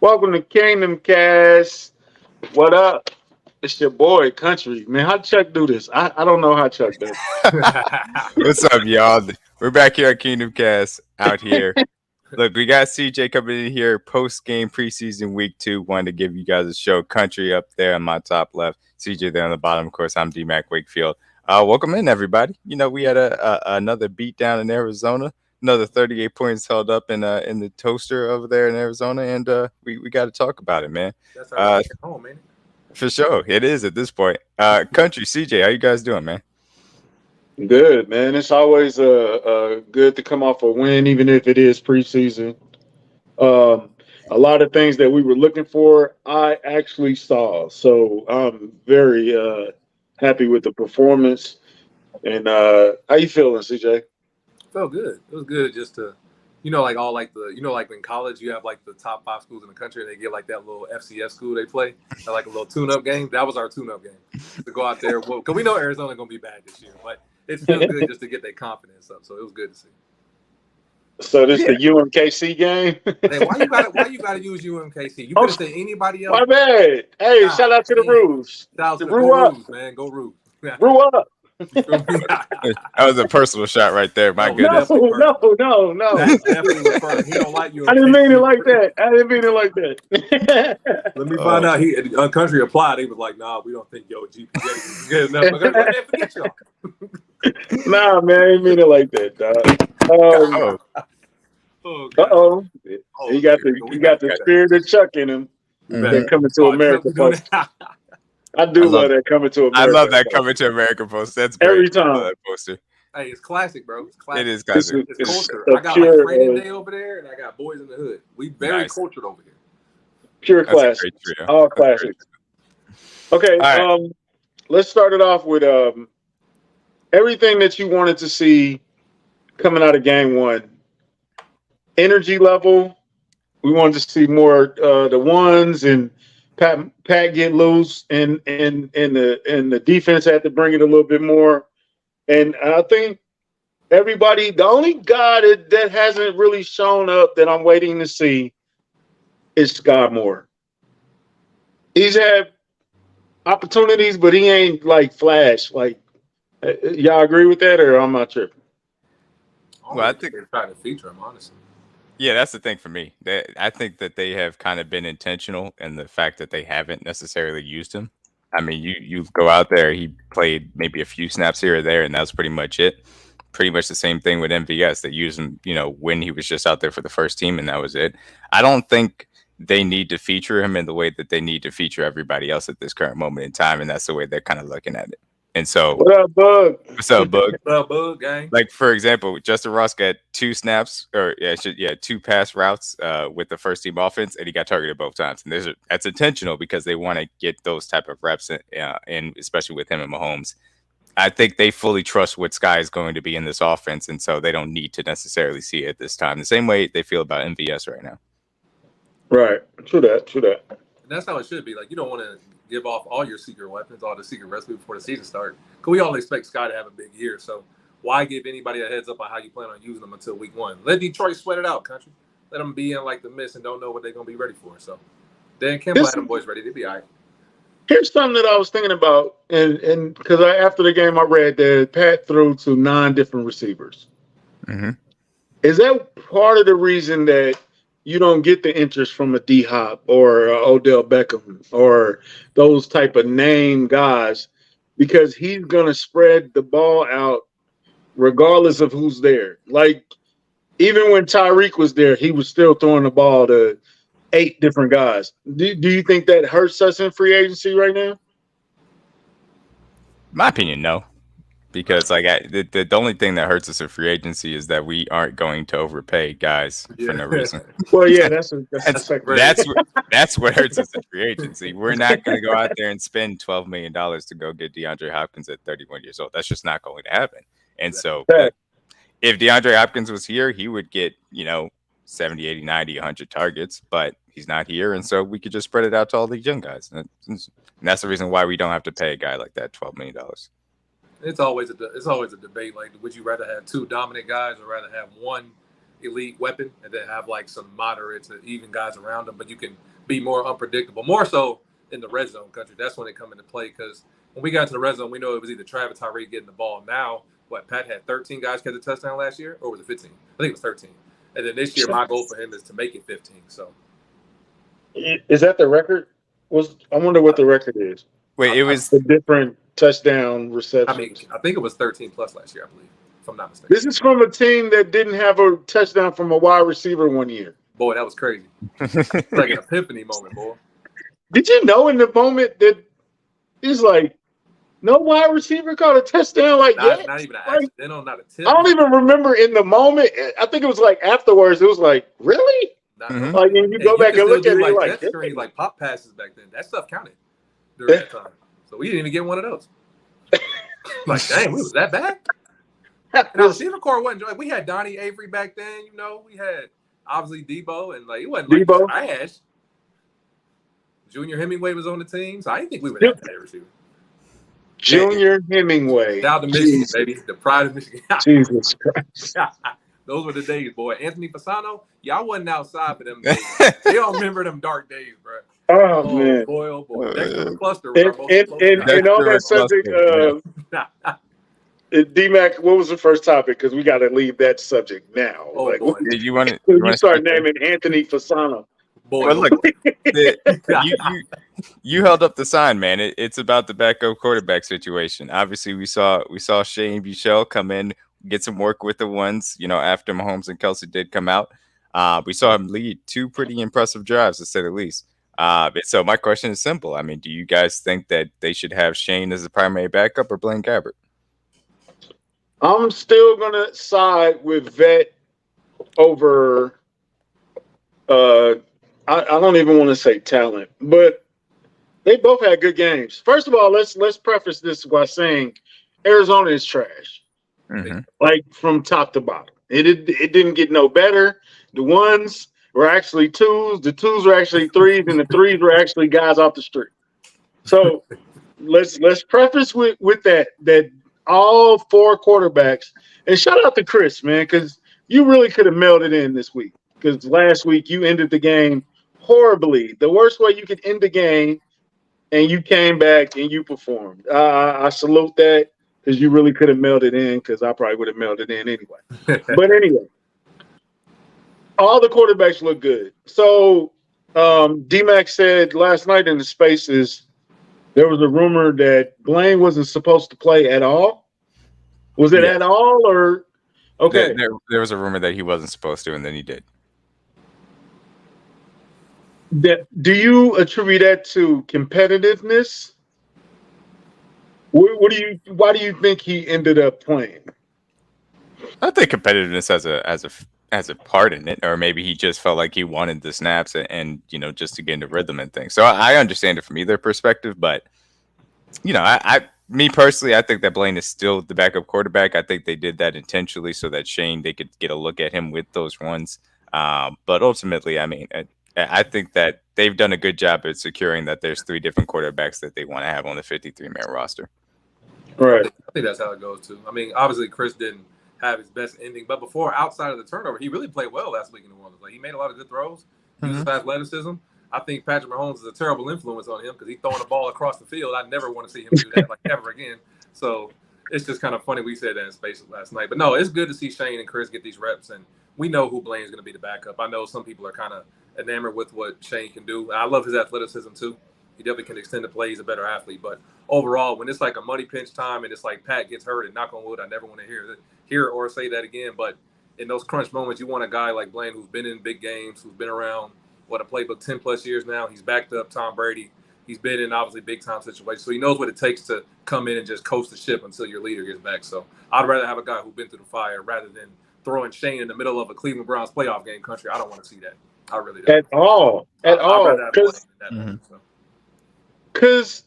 Welcome to Kingdom Cast. What up? It's your boy, Country. Man, how Chuck do this? I don't know how Chuck does What's up, y'all? We're back here at Kingdom Cast out here. Look, we got CJ coming in here post game preseason week 2. Wanted to give you guys a show. Country up there on my top left, CJ there on the bottom. Of course, I'm D-Mac Wakefield. Welcome in, everybody. You know, we had another beat down in Arizona. Another 38 points held up in the toaster over there in Arizona, and we got to talk about it, man. That's our Uh, second home, man. for sure, it is at this point. Country, CJ, how you guys doing, man? it. Good, man. It's always good to come off a win, even if it is preseason. Um, a lot of things that we were looking for, I actually saw. So I'm very happy with the performance. And how you feeling, CJ? Felt good. It was good just to, like all like like in college you have like the top 5 schools in the country and they get like that little FCS school they play, like a little tune-up game. That was our tune-up game to go out there. Well, because we know Arizona gonna be bad this year, but it feels good just to get their confidence up. So it was good to see. So this Yeah. the UMKC game? Hey, why you gotta use UMKC? You could have said anybody else. My bad. Hey, shout out to the Man. Roos. Shout out The to the Go Roo up. Roos, man. Go Roos. Roo up. That was a personal shot right there. My No, goodness. No. That's definitely the first. He don't like you. I didn't mean it like that. I didn't mean it like that. Let me find out. He country applied. He was like, "Nah, we don't think your GPA is good enough." Because, man, forget y'all. Nah, man, I didn't mean it like that, dog. Oh, Oh, God. Uh-oh. Oh, He got we the spirit of Chuck in him. mhm. That coming to Oh, America Chuck doing post. it. I do I love love that coming to I America. love that post. coming to America post. That's great. Every I love time. that poster. Hey, it's classic, bro. It's classic. It is It's, classic. It's it's culture. a I got like pure, training day over there, and I got boys in the hood. We very Nice. cultured over here. pure That's a classic. great trio. All That's great. classics. Okay, All right. let's start it off with everything that you wanted to see coming out of game one. Energy level. We wanted to see more the ones and Pat get loose and the defense had to bring it a little bit more. And I think everybody, the only guy that hasn't really shown up that I'm waiting to see is Scott Moore. He's had opportunities, but he ain't like flash. Like y'all agree with that, or I'm not tripping? Well, I I think they're trying to feature him, honestly. yeah, that's the thing for me. I think that they have kind of been intentional in the fact that they haven't necessarily used him. I mean, you go out there, he played maybe a few snaps here or there, and that's pretty much it. Pretty much the same thing with MVS. They used him, when he was just out there for the first team, and that was it. I don't think they need to feature him in the way that they need to feature everybody else at this current moment in time, and that's the way they're kind of looking at it. And so, What up, Bug? what's up, Bug? What's up, Bug gang? Like for example, Justin Ross got 2 snaps, or yeah, 2 pass routes with the first team offense, and he got targeted both times. And that's intentional because they want to get those type of reps in, especially with him and Mahomes. I think they fully trust what Sky is going to be in this offense, and so they don't need to necessarily see it this time. The same way they feel about MVS right now. Right. True that. True that. And that's how it should be. Like, you don't want to give off all your secret weapons, all the secret recipe before the season starts. Because we all expect Sky to have a big year. So why give anybody a heads up on how you plan on using them until week 1? Let Detroit sweat it out, country. Let them be in like the mist and don't know what they're going to be ready for. So Dan Campbell This, had them boys ready. They'll be all right. here's something that I was thinking about, and because after the game I read that Pat threw to 9 different receivers. Hmm. Is that part of the reason that you don't get the interest from a D Hop or a Odell Beckham or those type of name guys? Because he's gonna spread the ball out regardless of who's there. Like even when Tyreek was there, he was still throwing the ball to 8 different guys. Do you think that hurts us in free agency right now? My opinion, no. Because the only thing that hurts us in free agency is that we aren't going to overpay guys for no reason. Well, yeah, that's That's second. that's what hurts us in free agency. We're not going to go out there and spend $12 million to go get DeAndre Hopkins at 31 years old. That's just not going to happen. And so, Fact. if DeAndre Hopkins was here, he would get 70, 80, 90, 100 targets. But he's not here, and so we could just spread it out to all these young guys. And that's the reason why we don't have to pay a guy like that $12 million. It's always a debate. Like, would you rather have 2 dominant guys or rather have one elite weapon and then have like some moderate to even guys around them, but you can be more unpredictable, more so in the red zone country. That's when they come into play because when we got to the red zone, we know it was either Travis Tyreek getting the ball. Now, Pat had 13 guys catch a touchdown last year, or was it 15? I think it was 13. And then this year, my goal for him is to make it 15. So, is that the record? I wonder what the record is. Wait, it was the different touchdown receptions. I mean, I think it was 13 plus last year, I believe, if I'm not mistaken. This is from a team that didn't have a touchdown from a wide receiver one year. Boy, that was crazy. It's like an epiphany moment, boy. Did you know in the moment that it's like no wide receiver caught a touchdown like that? Not even an accidental, not a tip. I don't even remember in the moment. I think it was like afterwards. It was like, really? Like when you go back and look at it, like jet screens, like pop passes back then. That stuff counted during that time. So we didn't even get one of those. Like, dang, we was that bad? And our receiver core wasn't like we had Donnie Avery back then. You know, we had obviously Debo, and like it wasn't like Debo. trash. Junior Hemingway was on the team, so I didn't think we would have that receiver. Junior Hemingway. Down to Michigan, baby. The pride of Michigan. Jesus Christ. Those were the days, boy. Anthony Fasano, y'all wasn't outside for them days. They don't remember them dark days, bro. Oh man. Boy, oh boy. Dexter cluster. And on that subject, D-Mac, what was the first topic? Because we got to leave that subject now. Oh, boy. Did you want to? You start naming Anthony Fasano. Boy, well, look, you held up the sign, man. It's about the backup quarterback situation. Obviously, we saw Shane Buechele come in, get some work with the ones, after Mahomes and Kelsey did come out. We saw him lead 2 pretty impressive drives, to say the least. So my question is simple. I mean, do you guys think that they should have Shane as the primary backup or Blaine Gabbert? I'm still going to side with Vet over I don't even want to say talent, but they both had good games. First of all, let's preface this by saying Arizona is trash, like from top to bottom. It didn't get no better. The ones were actually 2s, the 2s were actually 3s, and the 3s were actually guys off the street. So let's preface with that all 4 quarterbacks, and shout out to Chris, man, because you really could have mailed it in this week. Because last week you ended the game horribly, the worst way you could end the game, and you came back and you performed. I salute that because you really could have mailed it in because I probably would have mailed it in anyway. But anyway, all the quarterbacks look good. So D-Mac said last night in the Spaces there was a rumor that Blaine wasn't supposed to play at all. Was it at all or – okay. There was a rumor that he wasn't supposed to, and then he did. Do you attribute that to competitiveness? Why do you think he ended up playing? I think competitiveness has a part in it, or maybe he just felt like he wanted the snaps and just to get into rhythm and things. So I understand it from either perspective, but me personally, I think that Blaine is still the backup quarterback. I think they did that intentionally so that Shane, they could get a look at him with those runs. But ultimately, I mean, I think that they've done a good job at securing that there's 3 different quarterbacks that they want to have on the 53-man roster. Right. I think that's how it goes, too. I mean, obviously, Chris didn't have his best ending, but before, outside of the turnover, he really played well last week in New Orleans. Like, he made a lot of good throws. He used his athleticism. I think Patrick Mahomes is a terrible influence on him because he's throwing the ball across the field. I never want to see him do that, like, ever again. So it's just kind of funny we said that in Space last night. But, no, it's good to see Shane and Chris get these reps, and we know who Blaine's going to be the backup. I know some people are kind of enamored with what Shane can do. I love his athleticism too. He definitely can extend the play. He's a better athlete. But overall, when it's like a money pinch time and it's like Pat gets hurt, and knock on wood, I never want to hear or say that again. But in those crunch moments, you want a guy like Blaine who's been in big games, who's been around a playbook 10 plus years now. He's backed up Tom Brady. He's been in obviously big time situations, so he knows what it takes to come in and just coast the ship until your leader gets back. So I'd rather have a guy who's been through the fire rather than throwing Shane in the middle of a Cleveland Browns playoff game country. I don't want to see that. I really don't. At all. Because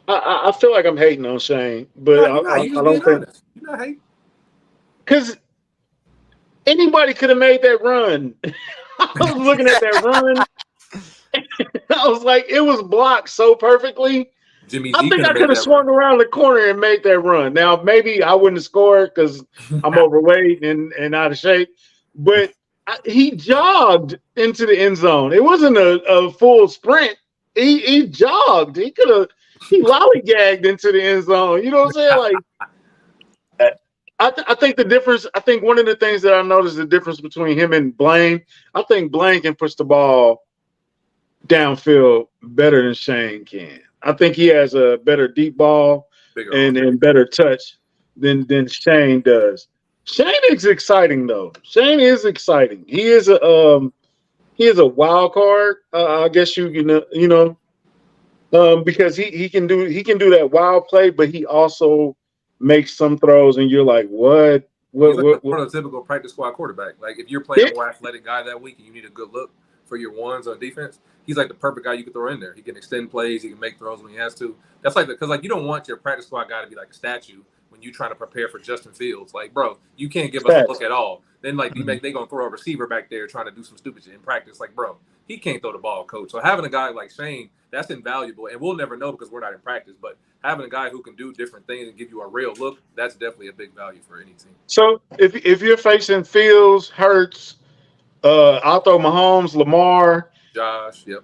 I feel like I'm hating on Shane, but I don't think you're not hating. Because anybody could have made that run. I was looking at that run. I was like, it was blocked so perfectly. Jimmy I G think I couldn't could make have that swung run. around the corner and made that run. Now, maybe I wouldn't have scored because I'm overweight and out of shape, but he jogged into the end zone. It wasn't a full sprint. He jogged. He lollygagged into the end zone. You know what I'm saying? Like, I think the difference. I think one of the things that I noticed the difference between him and Blaine. I think Blaine can push the ball downfield better than Shane can. I think he has a better deep ball Bigger arm. and better touch than Shane does. Shane is exciting though. Shane is exciting. He is a wild card. I guess because he can do that wild play, but he also makes some throws and you're like, what? He's like the What? prototypical practice squad quarterback. Like if you're playing Yeah. a more athletic guy that week and you need a good look for your ones on defense, he's like the perfect guy you could throw in there. He can extend plays, he can make throws when he has to. That's like because like you don't want your practice squad guy to be like a statue when you trying to prepare for Justin Fields. Like, bro, you can't give us a look at all. Then like they gonna throw a receiver back there trying to do some stupid shit in practice. Like, bro, he can't throw the ball, coach. So having a guy like Shane, that's invaluable, and we'll never know because we're not in practice. But having a guy who can do different things and give you a real look, that's definitely a big value for any team. So if you're facing Fields, Hurts, I'll throw Mahomes, Lamar. Josh, yep.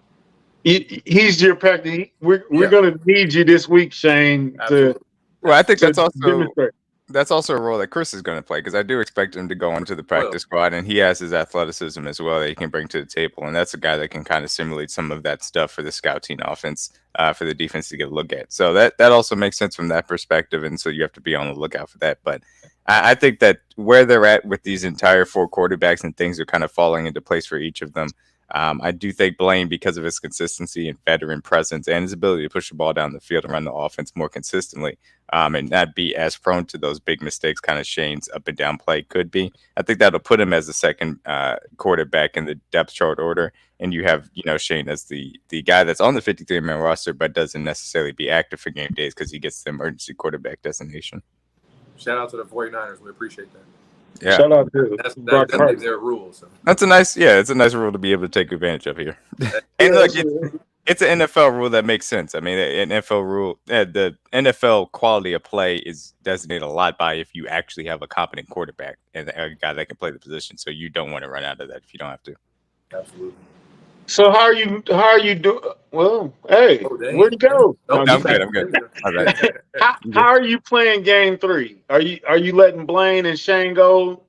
He's your practice. We're Yeah. going to need you this week, Shane. Absolutely. Well, I think that's also demonstrate. that's also a role that Chris is going to play because I do expect him to go into the practice squad, and he has his athleticism as well that he can bring to the table, and that's a guy that can kind of simulate some of that stuff for the scout team offense, for the defense to get a look at. So that also makes sense from that perspective, and so you have to be on the lookout for that. But I think that where they're at with these entire four quarterbacks and things are kind of falling into place for each of them. I do think Blaine, because of his consistency and veteran presence and his ability to push the ball down the field and run the offense more consistently, and not be as prone to those big mistakes kind of Shane's up and down play could be. I think that'll put him as the second quarterback in the depth chart order. And you have, Shane as the guy that's on the 53-man roster, but doesn't necessarily be active for game days because he gets the emergency quarterback designation. Shout out to the 49ers. We appreciate that. Yeah. Shout out to That's Brock Purdy. their rule. So. It's a nice rule to be able to take advantage of here. And look, it's an NFL rule that makes sense. I mean, an NFL rule, the NFL quality of play is designated a lot by if you actually have a competent quarterback and a guy that can play the position. So you don't want to run out of that if you don't have to. Absolutely. So how are you doing? Well, hey, where'd you go? No, I'm good. All right. How are you playing game 3? Are you letting Blaine and Shane go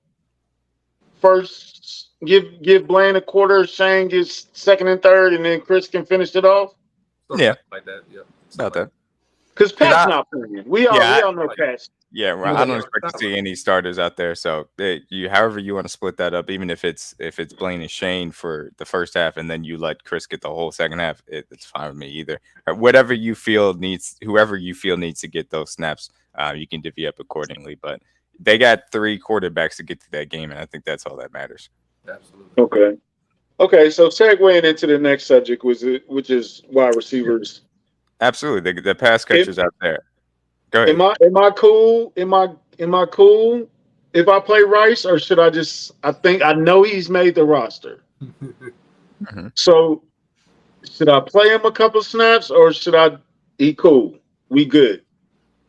first? Give Blaine a quarter, Shane gets second and third, and then Chris can finish it off? Yeah. Like that. Yeah. About that. Because Pat's not playing. We all know Pat's. Yeah, well, I don't expect to see any starters out there. So however you want to split that up, even if it's Blaine and Shane for the first half, and then you let Chris get the whole second half, it's fine with me either. Or whoever you feel needs to get those snaps, you can divvy up accordingly. But they got 3 quarterbacks to get to that game, and I think that's all that matters. Absolutely. Okay. So segueing into the next subject which is wide receivers. Absolutely, the pass catchers out there. Go ahead. Am I cool? Am I cool if I play Rice, or should I just? I know he's made the roster. Mm-hmm. So should I play him a couple snaps, or should I? He cool. We good.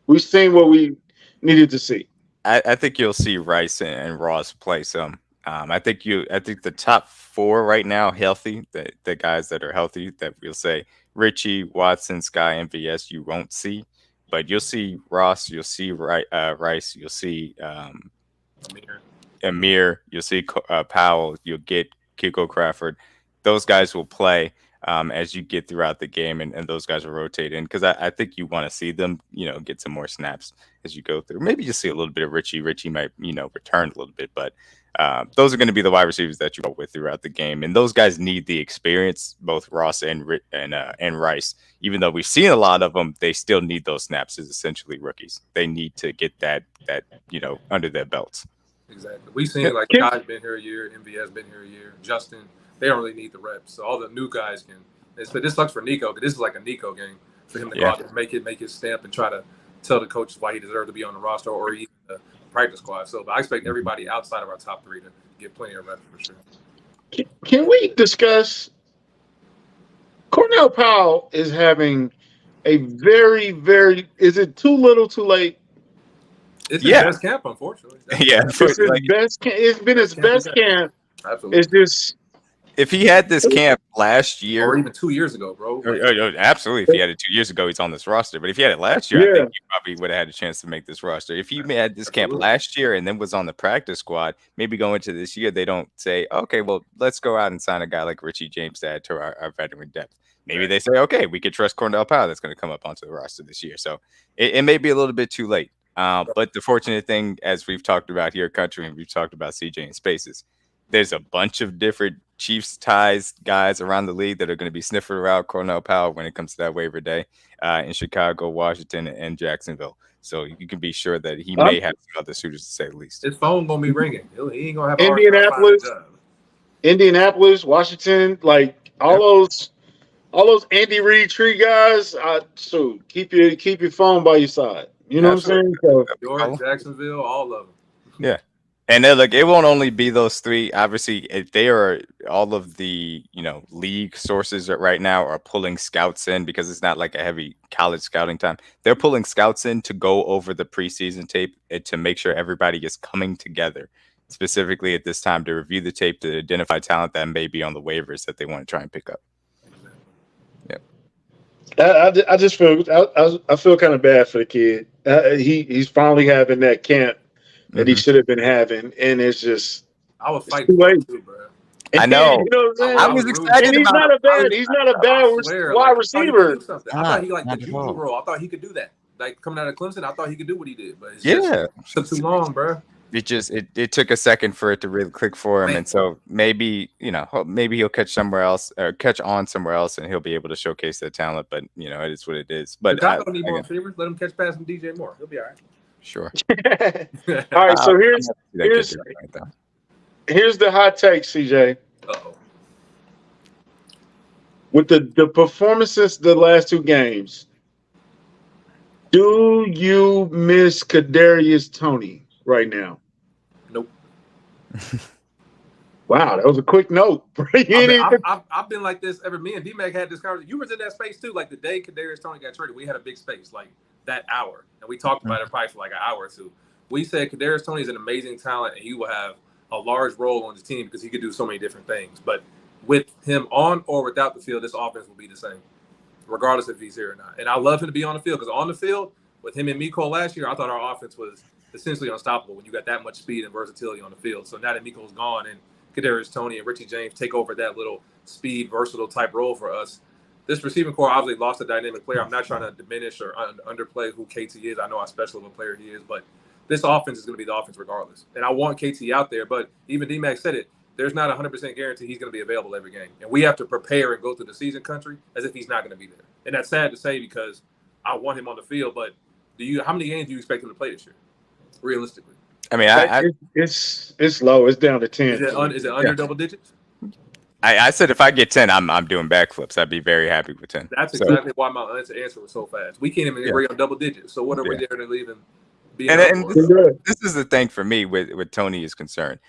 We've seen what we needed to see. I think you'll see Rice and Ross play some. I think the top 4 right now healthy. The guys that are healthy that we'll say Richie, Watson, Sky, MVS. You won't see. But you'll see Ross, you'll see Rice, you'll see Amir, you'll see Powell, you'll get Kiko Crawford. Those guys will play as you get throughout the game, and those guys will rotate in because I think you want to see them, get some more snaps as you go through. Maybe you see a little bit of Richie. Richie might, return a little bit, but those are going to be the wide receivers that you go with throughout the game, and those guys need the experience. Both Ross and Rice, even though we've seen a lot of them, they still need those snaps as essentially rookies. They need to get that under their belts. Exactly. We've seen like Sky's been here a year, MVS been here a year, Justin. They don't really need the reps, so all the new guys can. But this sucks for Nico because this is like a Nico game for him to go out there and make his stamp and try to tell the coaches why he deserves to be on the roster or even the practice squad. So, but I expect everybody outside of our top 3 to get plenty of reps for sure. Can we discuss? Cornell Powell is having a very, very. Is it too little, too late? It's his best camp, unfortunately. Yeah, It's his best. It's been his best camp. Absolutely. It's just. If he had this camp last year, or even 2 years ago, bro. Absolutely. If he had it 2 years ago, he's on this roster. But if he had it last year, I think he probably would have had a chance to make this roster. If he had this camp last year and then was on the practice squad, maybe going into this year, they don't say, okay, well, let's go out and sign a guy like Rashee Rice to add to our veteran depth. Maybe they say, okay, we could trust Cornell Powell that's going to come up onto the roster this year. So it may be a little bit too late. But the fortunate thing, as we've talked about here at Country and we've talked about CJ in Spaces, there's a bunch of different Chiefs ties guys around the league that are going to be sniffing around Cornell Powell when it comes to that waiver day in Chicago, Washington, and Jacksonville. So you can be sure that he may have some other suitors to say the least. His phone gonna be ringing. He ain't gonna have Indianapolis, Washington, like all those Andy Reid tree guys. So keep your phone by your side. You know what I'm saying? So, George, Jacksonville, all of them. Yeah. And then, look, it won't only be those three. Obviously, they are all of the league sources right now are pulling scouts in because it's not like a heavy college scouting time. They're pulling scouts in to go over the preseason tape and to make sure everybody is coming together specifically at this time to review the tape to identify talent that may be on the waivers that they want to try and pick up. Yeah, I just feel I feel kind of bad for the kid. He's finally having that camp that he should have been having, and it's just I was fighting for it too, bro. I know. You know what I'm saying? I was excited. And he's not a bad wide receiver. I thought he the Juju role. I thought he could do that. Like coming out of Clemson, I thought he could do what he did, but it took too long, bro. It took a second for it to really click for him, and so maybe he'll catch somewhere else or catch on somewhere else, and he'll be able to showcase that talent. But it is what it is. But I don't need more receivers. Let him catch pass from DJ Moore. He'll be all right. Sure. All right. So here's the hot take, CJ. Uh-oh. With the performances the last two games, do you miss Kadarius Toney right now? Nope. Wow, that was a quick note. I've been like this ever. Me and D-Mac had this conversation. You were in that space too. Like the day Kadarius Toney got traded, we had a big space like that hour, and we talked about it probably for like an hour or two. We said Kadarius Toney is an amazing talent, and he will have a large role on the team because he could do so many different things. But with him on or without the field, this offense will be the same, regardless if he's here or not. And I love him to be on the field because on the field, with him and Miko last year, I thought our offense was essentially unstoppable when you got that much speed and versatility on the field. So now that Miko's gone and Kadarius Toney and Richie James take over that little speed, versatile type role for us, this receiving core obviously lost a dynamic player. I'm not trying to diminish or underplay who KT is. I know how special of a player he is, but this offense is going to be the offense regardless. And I want KT out there, but even D-Mac said it, there's not 100% guarantee he's going to be available every game. And we have to prepare and go through the season country as if he's not going to be there. And that's sad to say because I want him on the field, but how many games do you expect him to play this year, realistically? I mean, it's low. It's down to 10. Is it under double digits? I said if I get 10, I'm doing backflips. I'd be very happy with 10. That's exactly why my answer was so fast. We can't even agree on double digits. So what are we there to leave him? And this is the thing for me with Toney is concerned.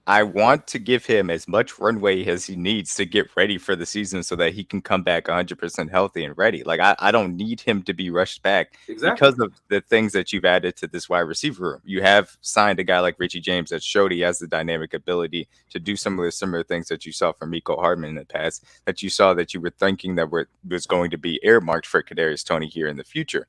I want to give him as much runway as he needs to get ready for the season so that he can come back 100% healthy and ready. Like I don't need him to be rushed back because of the things that you've added to this wide receiver room. You have signed a guy like Richie James that showed he has the dynamic ability to do some of the similar things that you saw from Miko Hardman in the past, that you saw that you were thinking that was going to be earmarked for Kadarius Toney here in the future.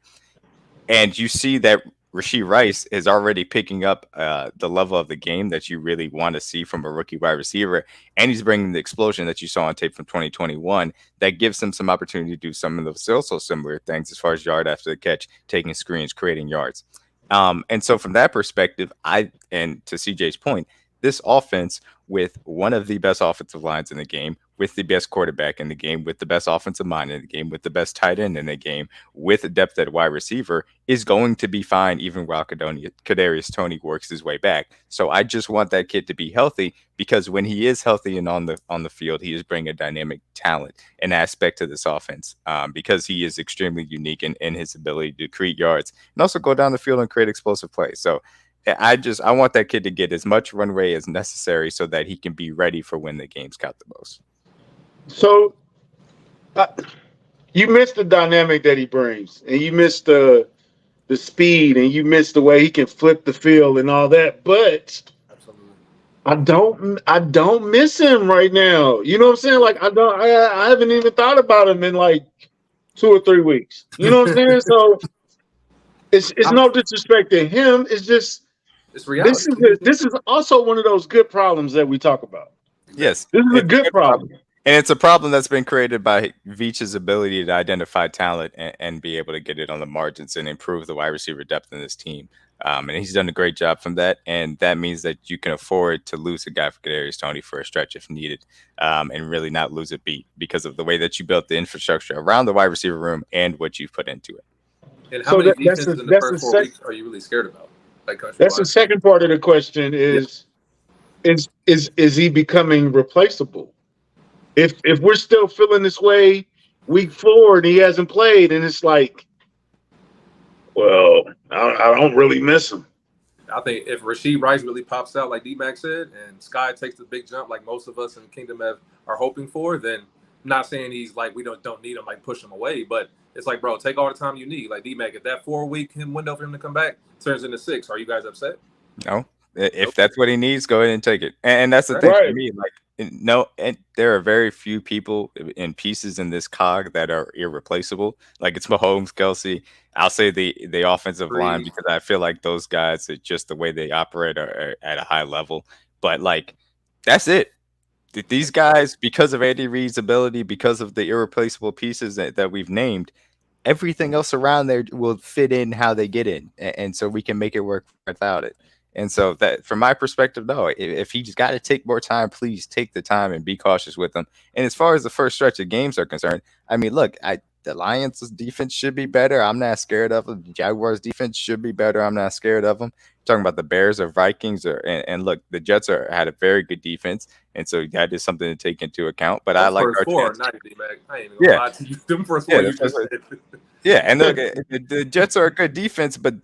And you see that Rashee Rice is already picking up the level of the game that you really want to see from a rookie wide receiver. And he's bringing the explosion that you saw on tape from 2021 that gives him some opportunity to do some of those also similar things as far as yard after the catch, taking screens, creating yards. And so from that perspective, and to CJ's point, this offense with one of the best offensive lines in the game, with the best quarterback in the game, with the best offensive mind in the game, with the best tight end in the game, with depth at wide receiver, is going to be fine even while Kadarius Toney works his way back. So I just want that kid to be healthy because when he is healthy and on the field, he is bringing a dynamic talent, an aspect to this offense because he is extremely unique in his ability to create yards and also go down the field and create explosive plays. So I want that kid to get as much runway as necessary so that he can be ready for when the games count the most. So, you miss the dynamic that he brings, and you miss the speed, and you miss the way he can flip the field and all that. But Absolutely. I don't miss him right now. You know what I'm saying? Like I haven't even thought about him in like 2 or 3 weeks. You know what I'm saying? So it's no disrespect to him. It's just It's reality. this is also one of those good problems that we talk about. Yes, This is a it's good problem. and it's a problem that's been created by Veach's ability to identify talent and be able to get it on the margins and improve the wide receiver depth in this team. And he's done a great job from that. And that means that you can afford to lose a guy for Kadarius Toney for a stretch if needed, and really not lose a beat because of the way that you built the infrastructure around the wide receiver room and what you've put into it. And how many defenses in the first 4 weeks are you really scared about? Like that's the second part of the question is he becoming replaceable? If we're still feeling this way week 4 and he hasn't played, and it's like, well, I don't really miss him. I think if Rashee Rice really pops out like D-Mac said, and Sky takes the big jump like most of us in Kingdom are hoping for, then I'm not saying he's like we don't need him, like push him away, but it's like, bro, take all the time you need. Like D-Mac, if that 4-week window for him to come back turns into 6, are you guys upset? No. If that's what he needs, go ahead and take it. And that's the thing for me. Like, no, and there are very few people and pieces in this cog that are irreplaceable. Like it's Mahomes, Kelsey. I'll say the offensive line because I feel like those guys, it's just the way they operate are at a high level. But like, that's it. These guys, because of Andy Reid's ability, because of the irreplaceable pieces that we've named, everything else around there will fit in how they get in, and so we can make it work without it. And so that, from my perspective, no, if he's got to take more time, please take the time and be cautious with him. And as far as the first stretch of games are concerned, I mean, look, the Lions' defense should be better. I'm not scared of them. The Jaguars' defense should be better. I'm not scared of them. Talking about the Bears or Vikings, and look, the Jets had a very good defense, and so that is something to take into account. But I like our chances. I ain't even gonna lie to you. Them first 4 you just said. Yeah, and look, the Jets are a good defense, but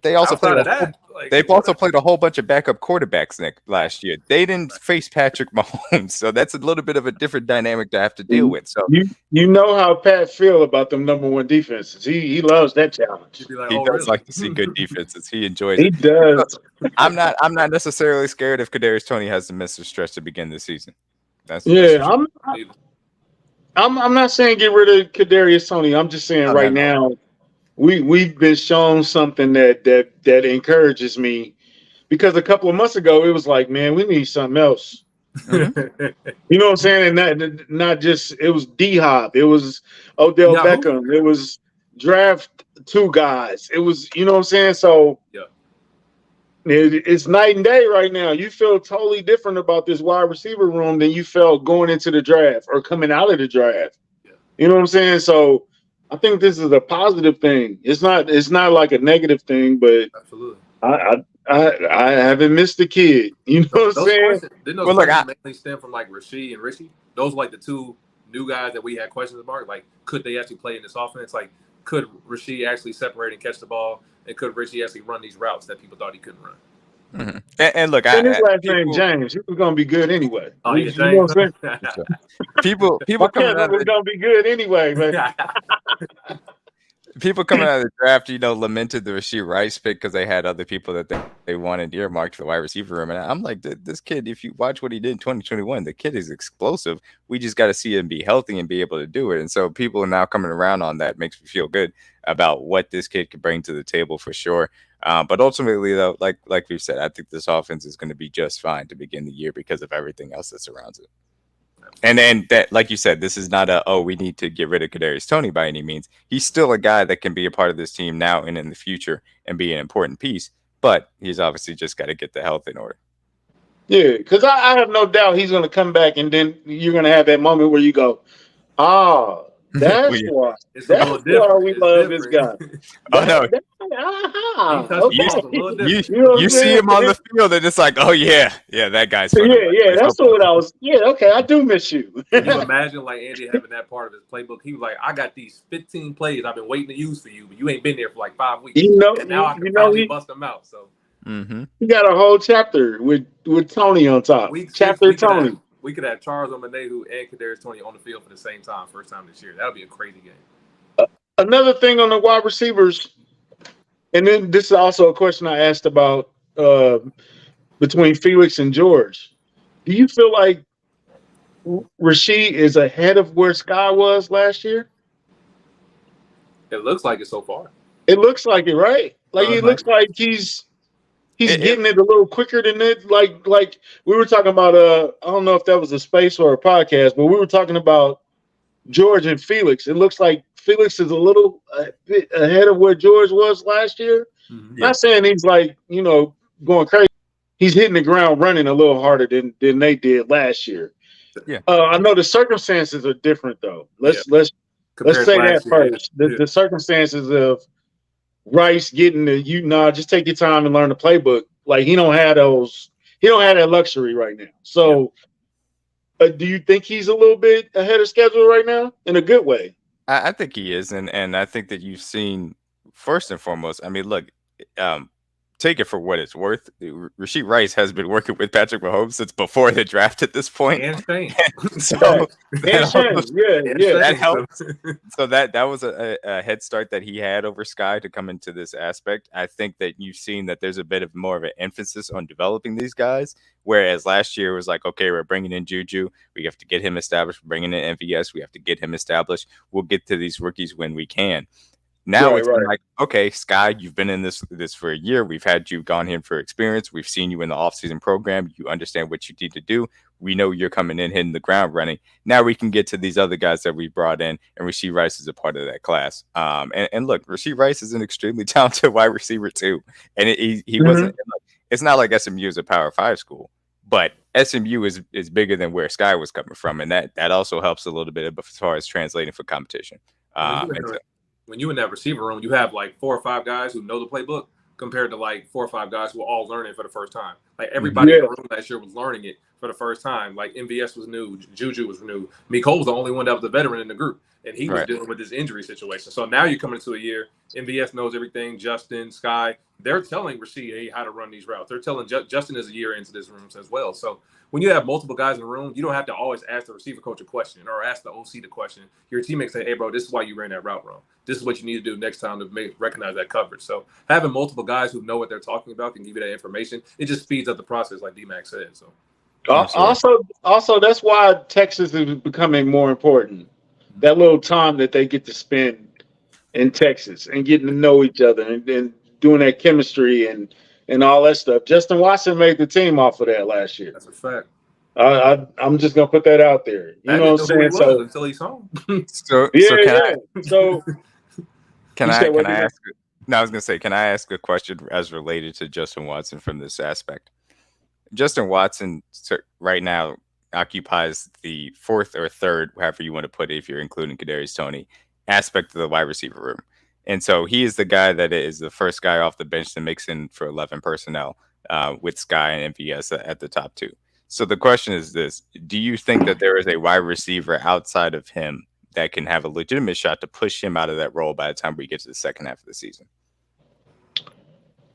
they also played a whole bunch of backup quarterbacks last year. They didn't face Patrick Mahomes, so that's a little bit of a different dynamic to have to deal with. So you know how Pat feel about them number 1 defenses. He loves that challenge. Like, he does like to see good defenses. He enjoys it. He does. I'm not necessarily scared if Kadarius Toney has to miss a stretch to begin the season. I'm not saying get rid of Kadarius Toney. I'm just saying now we've been shown something that encourages me, because a couple of months ago it was like, man, we need something else. Mm-hmm. You know what I'm saying? And not just it was D-Hop, it was Odell Beckham, it was draft 2 guys. It was, you know what I'm saying? So it's night and day right now. You feel totally different about this wide receiver room than you felt going into the draft or coming out of the draft. Yeah. You know what I'm saying? So I think this is a positive thing. It's not like a negative thing, but absolutely. I haven't missed the kid. You know what I'm saying? Didn't those questions mainly stem from like Rashee and Richie? Those were like the 2 new guys that we had questions about. Like, could they actually play in this offense? Like, could Rashee actually separate and catch the ball? And could Richie actually run these routes that people thought he couldn't run? Mm-hmm. And look, his last name James. He was gonna be good anyway. Oh, you know what I'm saying? people coming out was gonna be good anyway, man. People coming out of the draft, lamented the Rashee Rice pick because they had other people that they wanted earmarked for the wide receiver room. And I'm like, this kid, if you watch what he did in 2021, the kid is explosive. We just got to see him be healthy and be able to do it. And so people are now coming around on that. Makes me feel good about what this kid could bring to the table for sure. But ultimately, though, like we've said, I think this offense is going to be just fine to begin the year because of everything else that surrounds it. And then that, like you said, this is not we need to get rid of Kadarius Toney by any means. He's still a guy that can be a part of this team now and in the future and be an important piece. But he's obviously just got to get the health in order. Yeah, because I have no doubt he's going to come back, and then you're going to have that moment where you go, that's why. That's why we love this guy. Oh no! You see him on the field, and it's like, oh yeah, that guy's. That's what I was. Yeah, okay, I do miss you. Can you imagine like Andy having that part of his playbook? He was like, I got these 15 plays I've been waiting to use for you, but you ain't been there for like 5 weeks. And now I can finally bust them out. So he got a whole chapter with Tony on top. Chapter Tony. we could have Charles Omenihu and Kadarius Toney on the field for the same time, first time this year. That would be a crazy game. Another thing on the wide receivers, and then this is also a question I asked about between Felix and George. Do you feel like Rashee is ahead of where Sky was last year? It looks like it so far. It looks like it, right? Like it looks like he's getting it a little quicker than it. Like we were talking about. I don't know if that was a space or a podcast, but we were talking about George and Felix. It looks like Felix is a bit ahead of where George was last year. Mm-hmm. Not saying he's like going crazy. He's hitting the ground running a little harder than they did last year. Yeah, I know the circumstances are different though. Let's say that first. The circumstances of Rice getting just take your time and learn the playbook. Like he don't have that luxury right now. So do you think he's a little bit ahead of schedule right now in a good way? I think he is, and I think that you've seen first and foremost. I mean, look, take it for what it's worth. Rashee Rice has been working with Patrick Mahomes since before the draft at this point. And Shane. That helps. So that was a head start that he had over Sky to come into this aspect. I think that you've seen that there's a bit of more of an emphasis on developing these guys, whereas last year was like, okay, we're bringing in Juju. We have to get him established. We're bringing in MVS. We have to get him established. We'll get to these rookies when we can. Now it's like, okay, Sky, you've been in this for a year. We've had you gone in for experience. We've seen you in the offseason program. You understand what you need to do. We know you're coming in, hitting the ground running. Now we can get to these other guys that we brought in, and Rashee Rice is a part of that class. And look, Rashee Rice is an extremely talented wide receiver too. And he wasn't. It's not like SMU is a Power 5 school, but SMU is bigger than where Sky was coming from, and that also helps a little bit as far as translating for competition. When you in that receiver room, you have like 4 or 5 guys who know the playbook compared to like 4 or 5 guys who are all learning for the first time. Like everybody in the room last year was learning it for the first time. Like MVS was new, Juju was new. Mecole was the only one that was a veteran in the group, and he was dealing with this injury situation. So now you're coming into a year, MVS knows everything, Justin, Sky. They're telling Rashee, hey, how to run these routes. They're telling Justin is a year into this room as well. So when you have multiple guys in the room, you don't have to always ask the receiver coach a question or ask the OC the question. Your teammates say, hey, bro, this is why you ran that route wrong. This is what you need to do next time to recognize that coverage. So having multiple guys who know what they're talking about can give you that information. It just speeds up the process, like D-Mac said. So also, that's why Texas is becoming more important. That little time that they get to spend in Texas and getting to know each other and doing that chemistry and all that stuff. Justin Watson made the team off of that last year. That's a fact. I'm just gonna put that out there. You know what I'm saying? So until he's home. So can I ask? No, I was gonna say, can I ask a question as related to Justin Watson from this aspect? Justin Watson right now occupies the 4th or 3rd, however you want to put it, if you're including Kadarius Toney, aspect of the wide receiver room. And so he is the guy that is the first guy off the bench to mix in for 11 personnel with Sky and MVS at the top 2. So the question is this: do you think that there is a wide receiver outside of him that can have a legitimate shot to push him out of that role by the time we get to the second half of the season?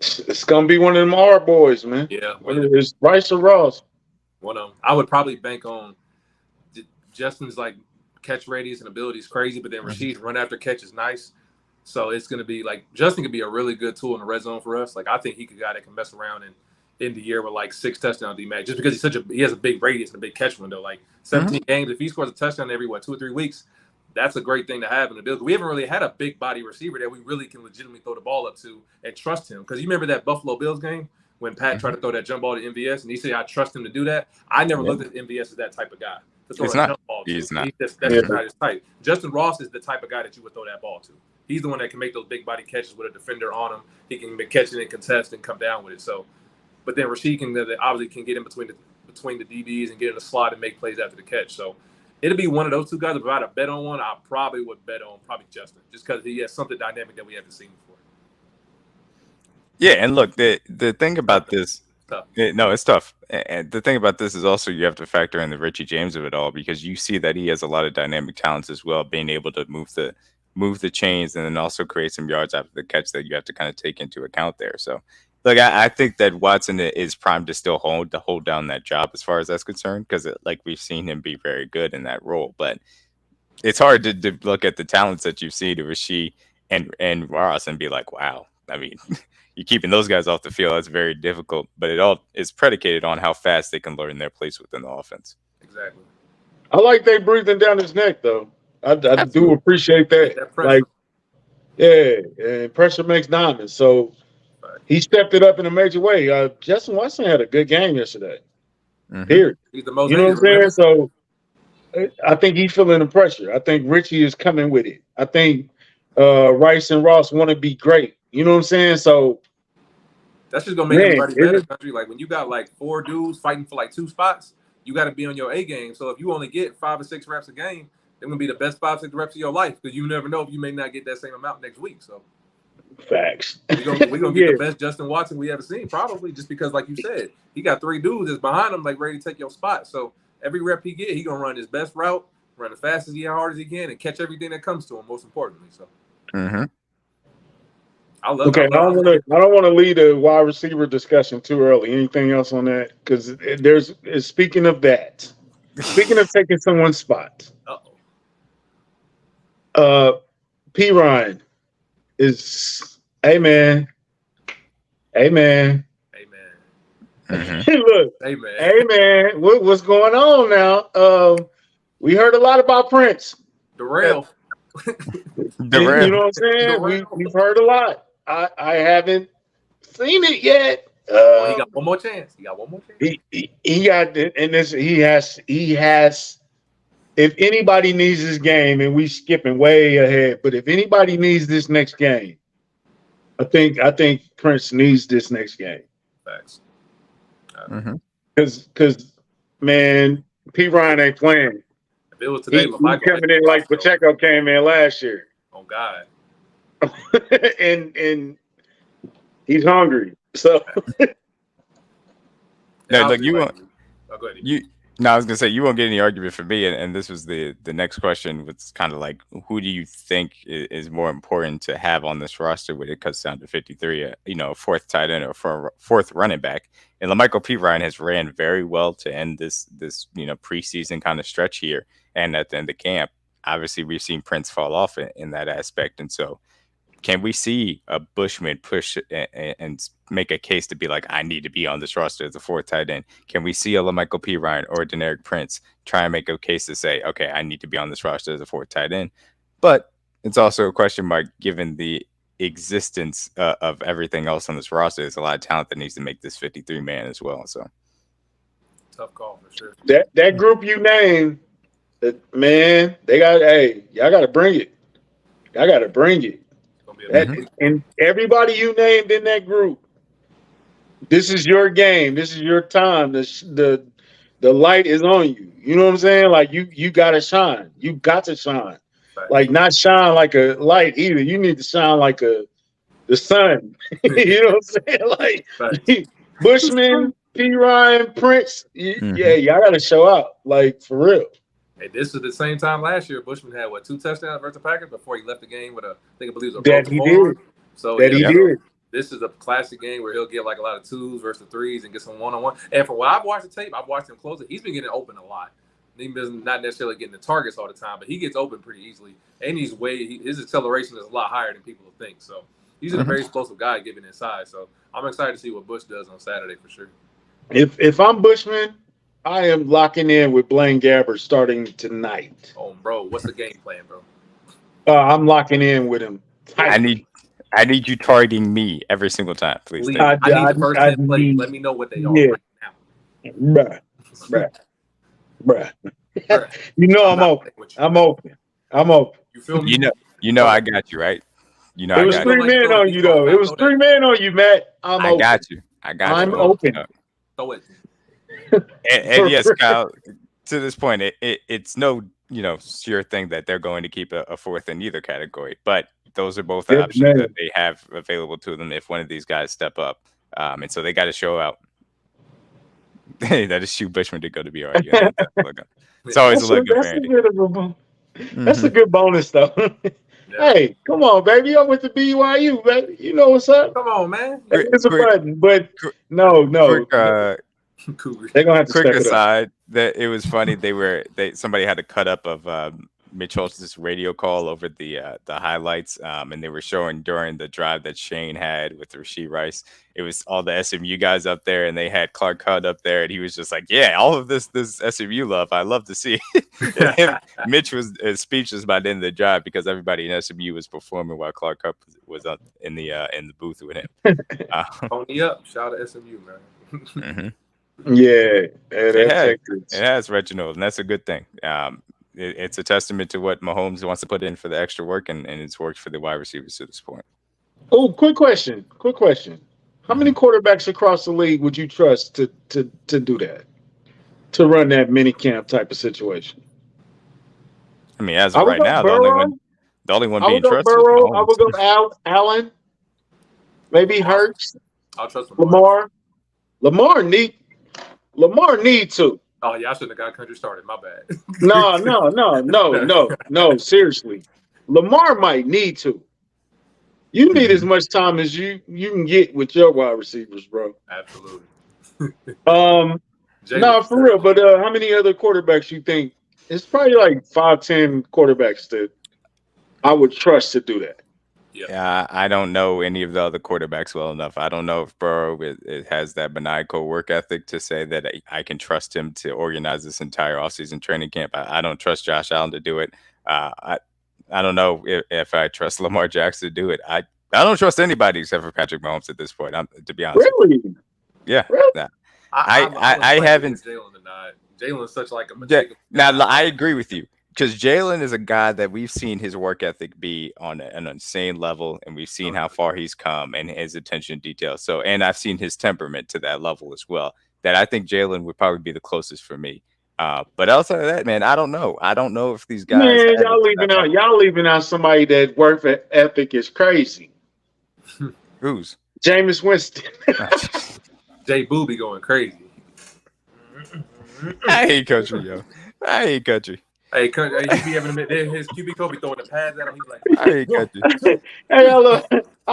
It's gonna be one of them R boys, man. Yeah, whether it's Rice or Ross. One of them. I would probably bank on Justin's like catch radius and ability is crazy, but then Rasheed's run after catch is nice. So it's gonna be like Justin could be a really good tool in the red zone for us. Like I think he could guy that can mess around and end the year with like 6 touchdowns D-Mac, just because he has a big radius and a big catch window. Like 17 games, if he scores a touchdown every 2 or 3 weeks, that's a great thing to have in the build. We haven't really had a big body receiver that we really can legitimately throw the ball up to and trust him. Because you remember that Buffalo Bills game when Pat tried to throw that jump ball to MVS and he said, I trust him to do that. I never looked at MVS as that type of guy to throw a jump ball to. He's not. That's just not his type. Justin Ross is the type of guy that you would throw that ball to. He's the one that can make those big body catches with a defender on him. He can catch it and contest and come down with it. So, but then Rashee can obviously can get in between the DBs and get in the slot and make plays after the catch. So it'll be one of those 2 guys. If I had a bet on one, I probably would bet on Justin, just because he has something dynamic that we haven't seen before. Yeah, and look, the thing about this, it's tough. And the thing about this is also you have to factor in the Richie James of it all, because you see that he has a lot of dynamic talents as well, being able to move the chains and then also create some yards after the catch that you have to kind of take into account there. So Look, I think that Watson is primed to still hold down that job as far as that's concerned, because like we've seen him be very good in that role. But it's hard to look at the talents that you've seen to Rashee and Ross and be like, wow. I mean, you're keeping those guys off the field. That's very difficult. But it all is predicated on how fast they can learn their place within the offense. Exactly. I like they breathing down his neck though. I do appreciate that. That pressure. Like, yeah, and pressure makes diamonds. So he stepped it up in a major way. Justin Watson had a good game yesterday. Mhm. Period. He's the most You know what I'm saying? dangerous. So I think he's feeling the pressure. I think Richie is coming with it. I think Rice and Ross want to be great. You know what I'm saying? So That's just gonna make Man, everybody it better, is- country. Like when you got like 4 dudes fighting for like 2 spots, you got to be on your A game. So if you only get 5 or 6 reps a game, they're gonna be the best 5 or 6 reps of your life because you never know if you may not get that same amount next week. So facts. we gonna get Yeah. the best Justin Watson we ever seen, probably just because, like you said, he got 3 dudes that's behind him, like ready to take your spot. So every rep he get, he gonna run his best route, run as fast as hard as he can, and catch everything that comes to him. Most importantly, so Mhm. I love. Okay, I don't want to lead a wide receiver discussion too early. Anything else on that? Because speaking of that, speaking of taking someone's spot, P Ryan is hey man. Amen. Mhm. Look, Amen. hey man, what's going on now? We heard a lot about Prince. Darrell. You know what I'm saying? We've heard a lot. I haven't seen it yet. He got one more chance. He got one more chance. He got and this he has. If anybody needs this game, and we skipping way ahead, but if anybody needs this next game, I think Prince needs this next game. Facts. Mhm. Because man, P Ryan ain't playing. If it was today, He's coming in like Pacheco came in last year. Oh God. and he's hungry. So No, look, you won't. Go ahead. I was gonna say you won't get any argument from me, and this was the next question. Was kind of like, who do you think is more important to have on this roster when it comes down to 53? A fourth tight end or fourth running back. And LaMichael P. Ryan has ran very well to end this preseason kind of stretch here, and at the end of camp, obviously we've seen Prince fall off in that aspect, and so. Can we see a Bushman push and make a case to be like, I need to be on this roster as a fourth tight end? Can we see a LaMichael P. Ryan or a Deneric Prince try and make a case to say, okay, I need to be on this roster as a fourth tight end? But it's also a question mark given the existence of everything else on this roster. There's a lot of talent that needs to make this 53-man as well. So tough call for sure. That group you named, man, y'all got to bring it. Y'all got to bring it. And everybody you named in that group, this is your game. This is your time. The light is on you. You know what I'm saying? Like you gotta shine. You got to shine. Right. Like not shine like a light either. You need to shine like the sun. You know what I'm saying? Like Bushman, P. Ryan, Prince. Yeah, y'all gotta show out. Like for real. Hey, this is the same time last year. Bushman had 2 touchdowns versus the Packers before he left the game with I believe it was a broken forearm. So he did. This is a classic game where he'll get like a lot of 2s versus 3s and get some 1-on-1. And from what I've watched the tape, I've watched him close it. He's been getting open a lot. He's not necessarily getting the targets all the time, but he gets open pretty easily. And his acceleration is a lot higher than people think. So he's a very explosive guy given his size. So I'm excited to see what Bush does on Saturday for sure. If I'm Bushman, I am locking in with Blaine Gabbert starting tonight. Oh, bro, what's the game plan, bro? I'm locking in with him. I need you targeting me every single time, please. I need the first 10 plays. Let me know what they are right now. Bruh. You know I'm open. I'm open. You feel me? You know I got you, right? You know it was 3 men on you though. It was 3 men on you, Matt. I got you. I'm open. Throw it. And yes, Kyle, to this point, it's no sure thing that they're going to keep a fourth in either category, but those are both options that they have available to them if one of these guys step up, and so they got to show out. That is Shoe Bushman to go to BYU. It's always a look good. That's a good bonus though. Yeah. Hey, come on, baby. I went to BYU, baby. You know what's up. Come on, man. It's a Quick, button, but quick, no, quick, Cougar. they're gonna have to quick step it up. aside. That it was funny. Somebody had a cut up of Mitch Holtz's radio call over the highlights, and they were showing during the drive that Shane had with Rashee Rice. It was all the SMU guys up there, and they had Clark Hunt up there, and he was just like, "Yeah, all of this SMU love, I love to see." Mitch was speechless by the end of the drive because everybody in SMU was performing while Clark Hunt was up in the booth with him. Pony up! Shout out to SMU, man. Mm-hmm. Yeah, that It has Reginald, and that's a good thing. It's a testament to what Mahomes wants to put in for the extra work, and it's worked for the wide receivers to this point. Oh, quick question. How many quarterbacks across the league would you trust to do that? To run that mini camp type of situation? I mean, as of right now, the only one being trusted is Burrow. Mahomes. I would go Allen. Maybe Hurts. I'll trust Lamar. Lamar need to. Oh yeah, I shouldn't have got country started. My bad. No. Seriously, Lamar might need to. You need as much time as you can get with your wide receivers, bro. Absolutely. No, for real. But how many other quarterbacks you think? It's probably like 5-10 quarterbacks that I would trust to do that. Yeah, I don't know any of the other quarterbacks well enough. I don't know if Burrow it has that maniacal work ethic to say that I can trust him to organize this entire offseason training camp. I don't trust Josh Allen to do it. I don't know if I trust Lamar Jackson to do it. I don't trust anybody except for Patrick Mahomes at this point. To be honest. Really? Yeah. Really? I haven't. Jalen tonight. Jalen is such like a. Now I agree with you. Because Jalen is a guy that we've seen his work ethic be on an insane level, and we've seen how far he's come and his attention to detail. So, and I've seen his temperament to that level as well. That I think Jalen would probably be the closest for me. But outside of that, man, I don't know. I don't know if these guys. Man, y'all leaving out somebody that work ethic is crazy. Who's? Jameis Winston. Jay Booby going crazy. I hate country, yo. I hate country. Hey, he be having his QB coach be throwing the pads at him. He's like, I hate country. Hey, I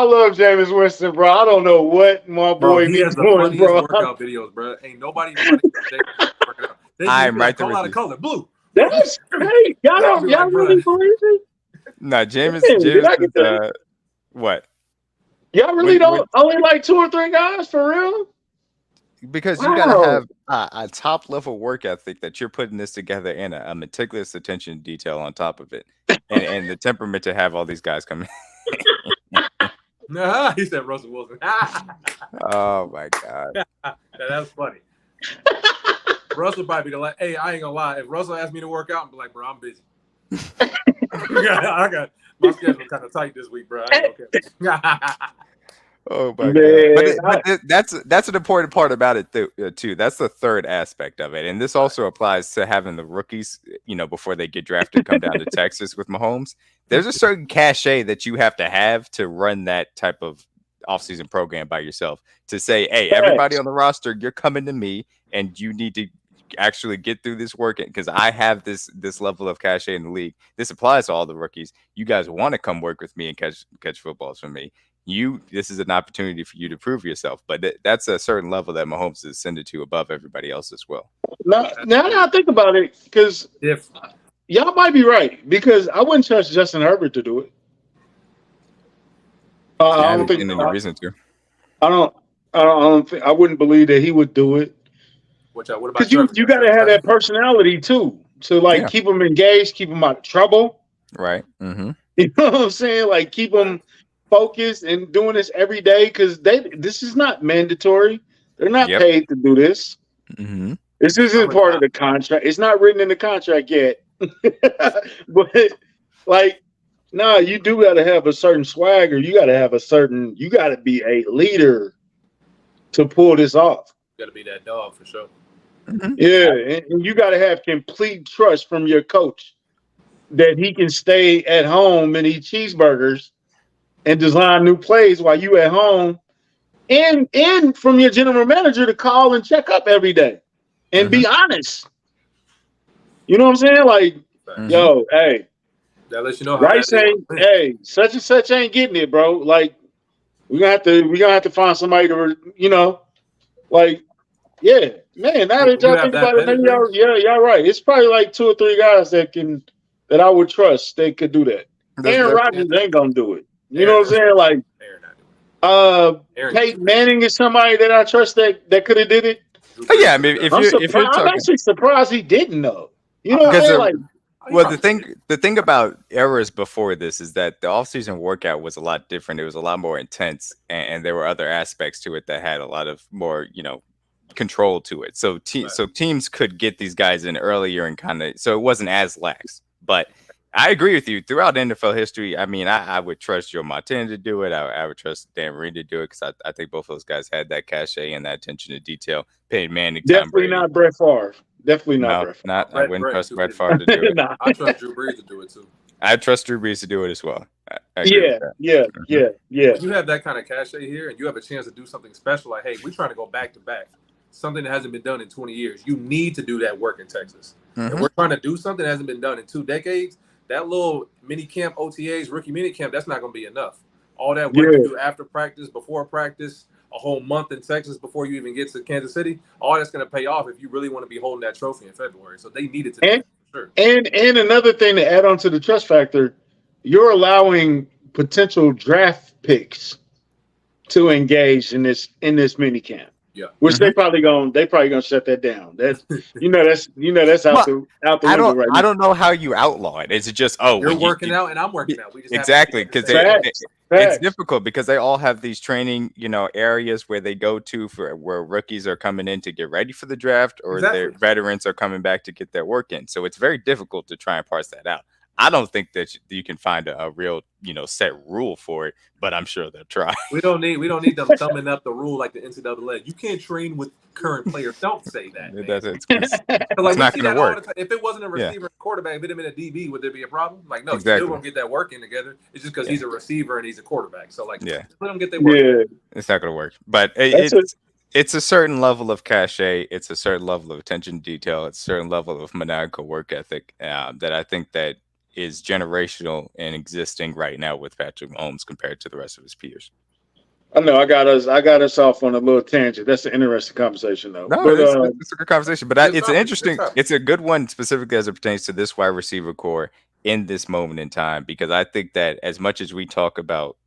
love Jameis Winston, bro. I don't know what my boy he be has the doing, funniest bro. workout videos, bro. Ain't nobody working out. I'm right there with out of you. color, blue. That's hey, y'all really believe it? No, Jameis is what? Y'all really don't only like 2 or 3 guys for real? Because you gotta have a top level work ethic that you're putting this together and a meticulous attention to detail on top of it, and the temperament to have all these guys come in. He said Russell Wilson. Oh my god, that's funny. Russell might be like, hey, I ain't gonna lie. If Russell asked me to work out, I'm like, bro, I'm busy. I got my schedule kind of tight this week, bro. I ain't okay. Oh my god! But that's an important part about it too. That's the third aspect of it, and this also applies to having the rookies, before they get drafted, come down to Texas with Mahomes. There's a certain cachet that you have to run that type of offseason program by yourself. To say, hey, everybody on the roster, you're coming to me, and you need to actually get through this work because I have this level of cachet in the league. This applies to all the rookies. You guys want to come work with me and catch footballs from me. This is an opportunity for you to prove yourself, but that's a certain level that Mahomes is ascended to above everybody else as well. Now that I think about it, because y'all might be right, because I wouldn't trust Justin Herbert to do it. I don't think any reason to. I don't think I wouldn't believe that he would do it. What about? Because you got to have that personality too, to keep them engaged, keep them out of trouble. Right. Mm-hmm. You know what I'm saying? Like keep them focused and doing this every day, because this is not mandatory. They're not paid to do this. Mm-hmm. This isn't part of the contract. It's not written in the contract yet. But you do got to have a certain swagger. You got to be a leader to pull this off. You got to be that dog for sure. Mm-hmm. Yeah, and you got to have complete trust from your coach that he can stay at home and eat cheeseburgers and design new plays while you at home, and from your general manager to call and check up every day and be honest. You know what I'm saying? Like, yo, hey, That lets you know how Rice ain't, hey, such and such ain't getting it, bro. Like we're gonna have to find somebody to, like, yeah, man. Now that You y'all have think that about it, maybe pedigree. y'all right. It's probably like 2 or 3 guys that I would trust they could do that. Aaron Rodgers ain't gonna do it. You know what I'm saying? Like, Aaron not doing it. Peyton Manning is somebody that I trust that could have did it. Oh, yeah, I mean, if I'm you're surprised. I'm talking, actually surprised he didn't know. You know what I'm because saying? Like, well, the thing about eras before this is that the offseason workout was a lot different. It was a lot more intense, and there were other aspects to it that had a lot of more, control to it. So teams could get these guys in earlier and kind of, so it wasn't as lax. But I agree with you. Throughout NFL history, I mean, I would trust Joe Montana to do it. I would trust Dan Marino to do it because I think both those guys had that cachet and that attention to detail. Peyton Manning, Tom definitely Brady. not Brett Favre. Definitely not No, Brett Favre. not. I wouldn't trust Brett Favre to do it. Nah. I trust Drew Brees to do it too. I trust Drew Brees to do it as well. I agree with that. Yeah. When you have that kind of cachet here, and you have a chance to do something special, like, hey, we're trying to go back to back, something that hasn't been done in 20 years. You need to do that work in Texas. And we're trying to do something that hasn't been done in 2 decades. That little mini camp, OTAs, rookie mini camp, that's not going to be enough. All that work you do after practice, before practice, a whole month in Texas before you even get to Kansas City, all that's going to pay off if you really want to be holding that trophy in February. So they needed to do that for sure. And another thing to add on to the trust factor, you're allowing potential draft picks to engage in this mini camp. Yeah, which they probably gonna shut that down. That's that's out the window right now. I don't know how you outlaw it. Is it just you're working out and I'm working out? We just exactly because it's difficult because they all have these training areas where they go to for where rookies are coming in to get ready for the draft or their veterans are coming back to get their work in. So it's very difficult to try and parse that out. I don't think that you can find a real, set rule for it, but I'm sure they'll try. We don't need them thumbing up the rule like the NCAA. You can't train with current players. Don't say that. It's not going to work. If it wasn't a receiver and quarterback, if it had been a DB, would there be a problem? Like, no, exactly. You're still going to get that work in together. It's just because he's a receiver and he's a quarterback. So, like, let them get their work. Yeah. It's not going to work. But it's a certain level of cachet. It's a certain level of attention to detail. It's a certain level of maniacal work ethic that I think that is generational and existing right now with Patrick Mahomes compared to the rest of his peers. I know I got us off on a little tangent. That's an interesting conversation, though. No, it's a good conversation, but it's a good one specifically as it pertains to this wide receiver core in this moment in time, because I think that as much as we talk about,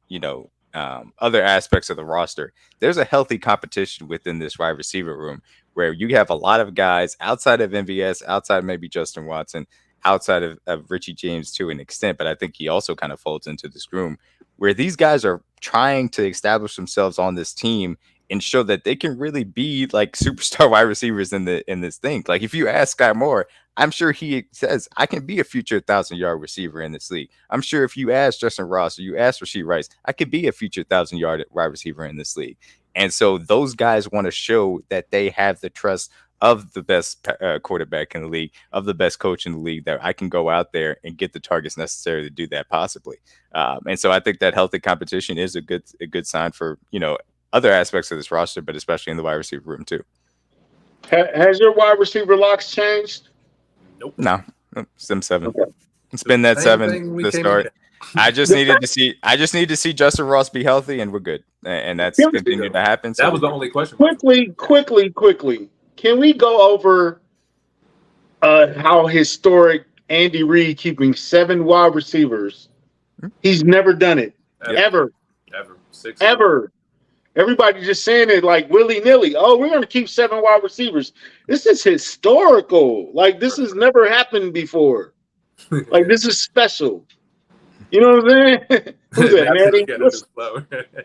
other aspects of the roster, there's a healthy competition within this wide receiver room where you have a lot of guys outside of MVS, outside maybe Justin Watson, outside of Richie James to an extent, but I think he also kind of folds into this room where these guys are trying to establish themselves on this team and show that they can really be like superstar wide receivers in this thing. Like if you ask Sky Moore, I'm sure he says, I can be a future 1,000-yard receiver in this league. I'm sure if you ask Justin Ross or you ask Rashee Rice, I could be a future 1,000-yard wide receiver in this league. And so those guys want to show that they have the trust of the best quarterback in the league, of the best coach in the league, that I can go out there and get the targets necessary to do that possibly. And so I think that healthy competition is a good sign for, other aspects of this roster, but especially in the wide receiver room too. Has your wide receiver locks changed? Nope. No, it's them 7. Okay. It's been that 7 to start. I just need to see Justin Ross be healthy and we're good. And that's continued to happen. So that was the only question. Quickly. Can we go over how historic Andy Reid keeping 7 wide receivers? He's never done it. Ever. 6. Ever. Everybody just saying it like willy-nilly. Oh, we're going to keep 7 wide receivers. This is historical. Like, this has never happened before. Like, this is special. You know what I'm saying? Who's that, Manny?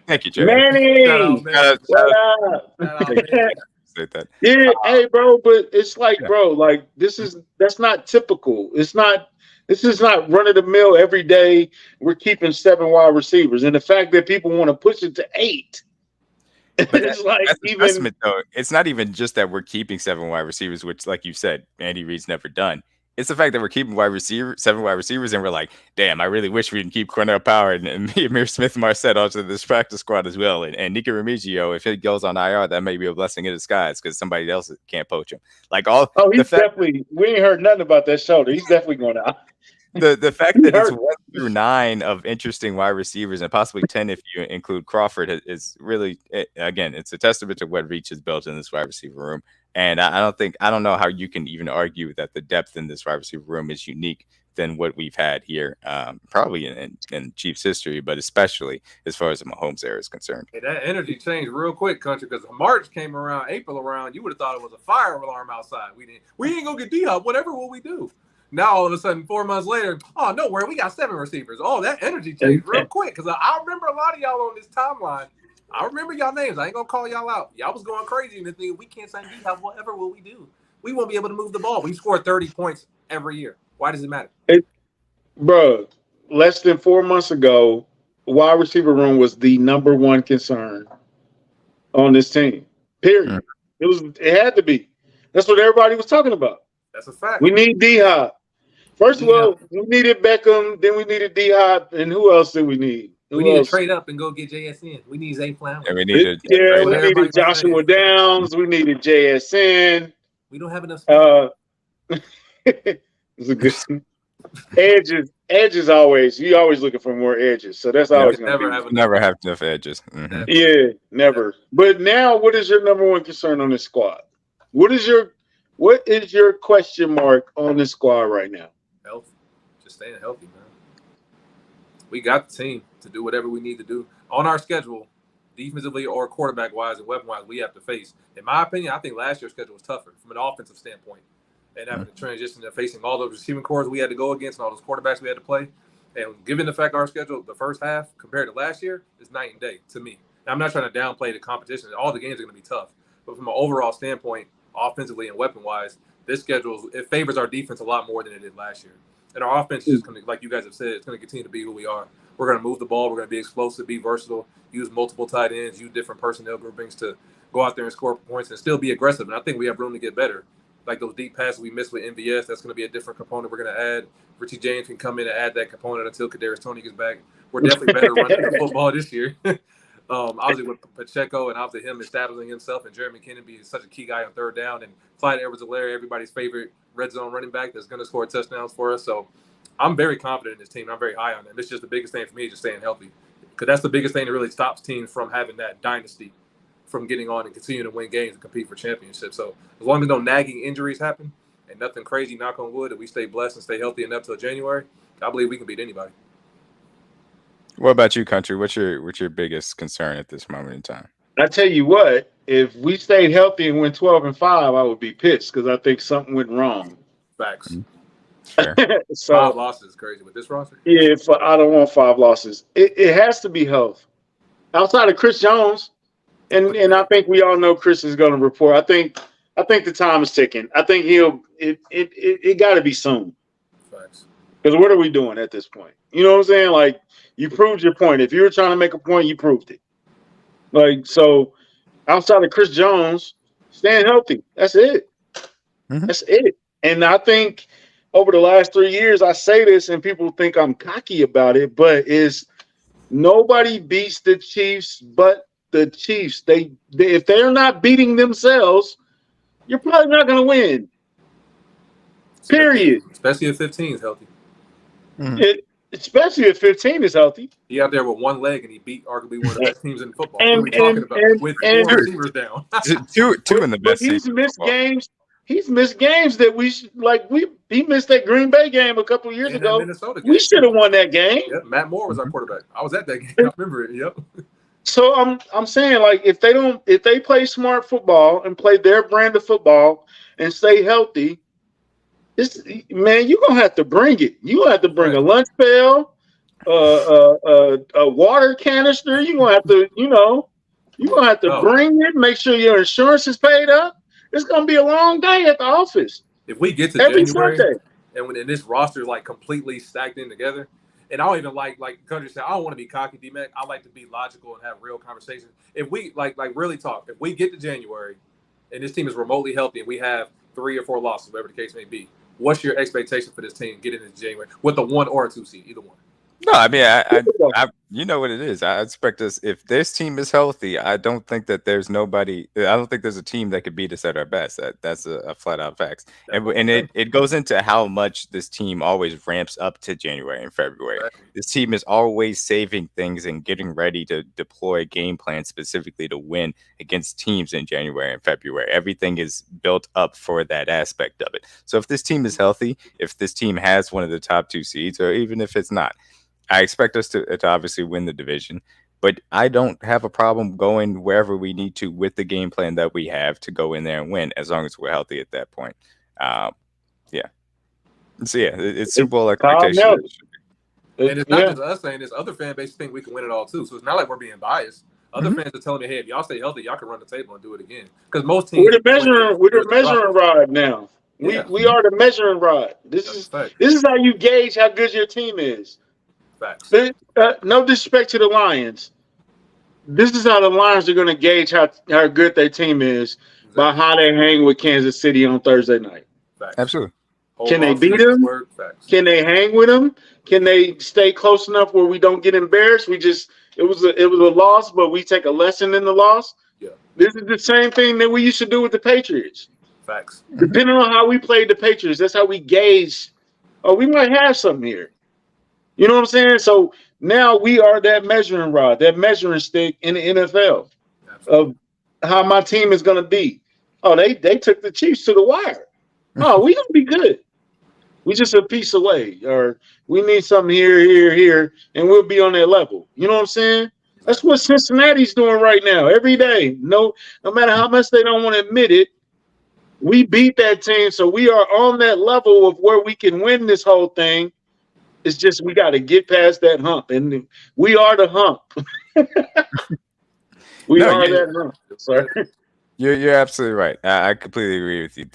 Thank you, Joe. Manny! That. Yeah, hey, bro, but it's like, bro, like that's not typical. This is not run of the mill every day. We're keeping 7 wide receivers, and the fact that people want to push it to 8. But it's like even though it's not even just that we're keeping 7 wide receivers, which, like you said, Andy Reid's never done. It's the fact that we're keeping 7 wide receivers, and we're like, damn, I really wish we didn't keep Cornell Power and Amir Smith-Marset onto this practice squad as well. And Nicky Remigio, if it goes on IR, that may be a blessing in disguise because somebody else can't poach him. Like we ain't heard nothing about that shoulder. He's definitely going out. the fact that it's 1 through 9 of interesting wide receivers and possibly 10 if you include Crawford is really, again, it's a testament to what Reach has built in this wide receiver room. And I don't know how you can even argue that the depth in this wide receiver room is unique than what we've had here, probably in Chiefs history, but especially as far as the Mahomes era is concerned. Hey, that energy changed real quick, country, because March came around, April around, you would have thought it was a fire alarm outside. We ain't gonna get D-Hop, whatever will we do? Now all of a sudden, 4 months later, oh no, where we got 7 receivers. Oh, that energy changed real quick. Because I remember a lot of y'all on this timeline. I remember y'all names. I ain't gonna call y'all out. Y'all was going crazy and thinking we can't sign D-Hop, whatever will we do? We won't be able to move the ball. We score 30 points every year. Why does it matter? Bro, less than 4 months ago, wide receiver room was the number one concern on this team. Period. It had to be. That's what everybody was talking about. That's a fact. We need D-Hop. First of all, we needed Beckham, then we needed D-Hop, and who else did we need? We need to trade up and go get JSN. We need Zay Flowers. Yeah, we needed Joshua Downs. We needed JSN. We don't have enough space. It's a good edges always. You always looking for more edges, so that's always never have enough edges. Mm-hmm. Yeah, never. But now, what is your number one concern on this squad? What is your question mark on this squad right now? Health, just staying healthy, man. We got the team to do whatever we need to do on our schedule, defensively or quarterback wise and weapon wise. We have to face. In my opinion, I think last year's schedule was tougher from an offensive standpoint. And having to transition to facing all those receiving cores we had to go against and all those quarterbacks we had to play. And given the fact our schedule, the first half compared to last year, is night and day to me. Now, I'm not trying to downplay the competition. All the games are going to be tough. But from an overall standpoint, offensively and weapon-wise, this schedule, it favors our defense a lot more than it did last year. And our offense is just going to, like you guys have said, it's going to continue to be who we are. We're going to move the ball. We're going to be explosive, be versatile, use multiple tight ends, use different personnel groupings to go out there and score points and still be aggressive. And I think we have room to get better. Like those deep passes we missed with MVS, that's going to be a different component we're going to add. Richie James can come in and add that component until Kadarius Toney gets back. We're definitely better running the football this year. Obviously with Pacheco and obviously him establishing himself and Jeremy McKinnon being such a key guy on third down and Clyde Edwards-Helaire, everybody's favorite red zone running back that's going to score touchdowns for us. So I'm very confident in this team. I'm very high on them. It's just the biggest thing for me is just staying healthy because that's the biggest thing that really stops teams from having that dynasty, from getting on and continuing to win games and compete for championships. So as long as no nagging injuries happen and nothing crazy, knock on wood, that we stay blessed and stay healthy enough till January, I believe we can beat anybody. What about you, Country? What's your biggest concern at this moment in time? I tell you what, if we stayed healthy and went 12-5, I would be pissed because I think something went wrong. Facts. Fair. So 5 losses is crazy with this roster. Yeah, I don't want 5 losses. It has to be health. Outside of Chris Jones. And I think we all know Chris is going to report. I think the time is ticking. I think it got to be soon. Facts. Because what are we doing at this point? You know what I'm saying? Like, you proved your point. If you were trying to make a point, you proved it. Like, so outside of Chris Jones, staying healthy. That's it. Mm-hmm. That's it. And I think over the last 3 years, I say this and people think I'm cocky about it, but nobody beats the Chiefs but the Chiefs. They if they're not beating themselves, you're probably not going to win. Period. Especially if 15 is healthy. Mm-hmm. Especially if 15 is healthy. He out there with one leg and he beat arguably one of the best teams in football. What are we talking about? With 4 receivers down. two in the best. He's missed games. He's missed games that he missed that Green Bay game a couple of years ago. We should have won that game. Yep. Matt Moore was our quarterback. I was at that game. I remember it. Yep. So I'm saying, like, if they play smart football and play their brand of football and stay healthy, man, you're gonna have to bring it. You have to bring a lunch pail, a water canister. You're gonna have to bring it. Make sure your insurance is paid up. It's gonna be a long day at the office. If we get to January and when this roster is like completely stacked in together. And I don't even like Country said, I don't want to be cocky, D-Mac. I like to be logical and have real conversations. If we like really talk, if we get to January and this team is remotely healthy and we have 3 or 4 losses, whatever the case may be, what's your expectation for this team getting into January with a 1 or a 2 seed, either one? No, I mean, You know what it is. I expect us, if this team is healthy, I don't think that there's nobody. I don't think there's a team that could beat us at our best. That's a flat out facts. And it goes into how much this team always ramps up to January and February. Right. This team is always saving things and getting ready to deploy game plans specifically to win against teams in January and February. Everything is built up for that aspect of it. So if this team is healthy, if this team has one of the top 2 seeds, or even if it's not, I expect us to obviously win the division, but I don't have a problem going wherever we need to with the game plan that we have to go in there and win, as long as we're healthy at that point. Yeah. So yeah, it's Super Bowl expectation. And it's not just us saying this; other fan bases think we can win it all too. So it's not like we're being biased. Other fans are telling me, "Hey, if y'all stay healthy, y'all can run the table and do it again." Because most teams, we're the measuring rod now. Yeah. We are the measuring rod. This is how you gauge how good your team is. Facts. No disrespect to the Lions. This is how the Lions are going to gauge how good their team is by how they hang with Kansas City on Thursday night. Facts. Absolutely. Can they beat them? Can they hang with them? Can they stay close enough where we don't get embarrassed? It was a loss, but we take a lesson in the loss. Yeah. This is the same thing that we used to do with the Patriots. Facts. Depending on how we played the Patriots, that's how we gauge. Oh, we might have something here. You know what I'm saying? So now we are that measuring rod, that measuring stick in the NFL of how my team is going to be. Oh, they took the Chiefs to the wire. Oh, we going to be good. We just a piece away, or we need something here, and we'll be on that level. You know what I'm saying? That's what Cincinnati's doing right now, every day. No matter how much they don't want to admit it, we beat that team, so we are on that level of where we can win this whole thing. It's just we got to get past that hump, and we are the hump. We are that hump. Sorry. You're absolutely right. I completely agree with you.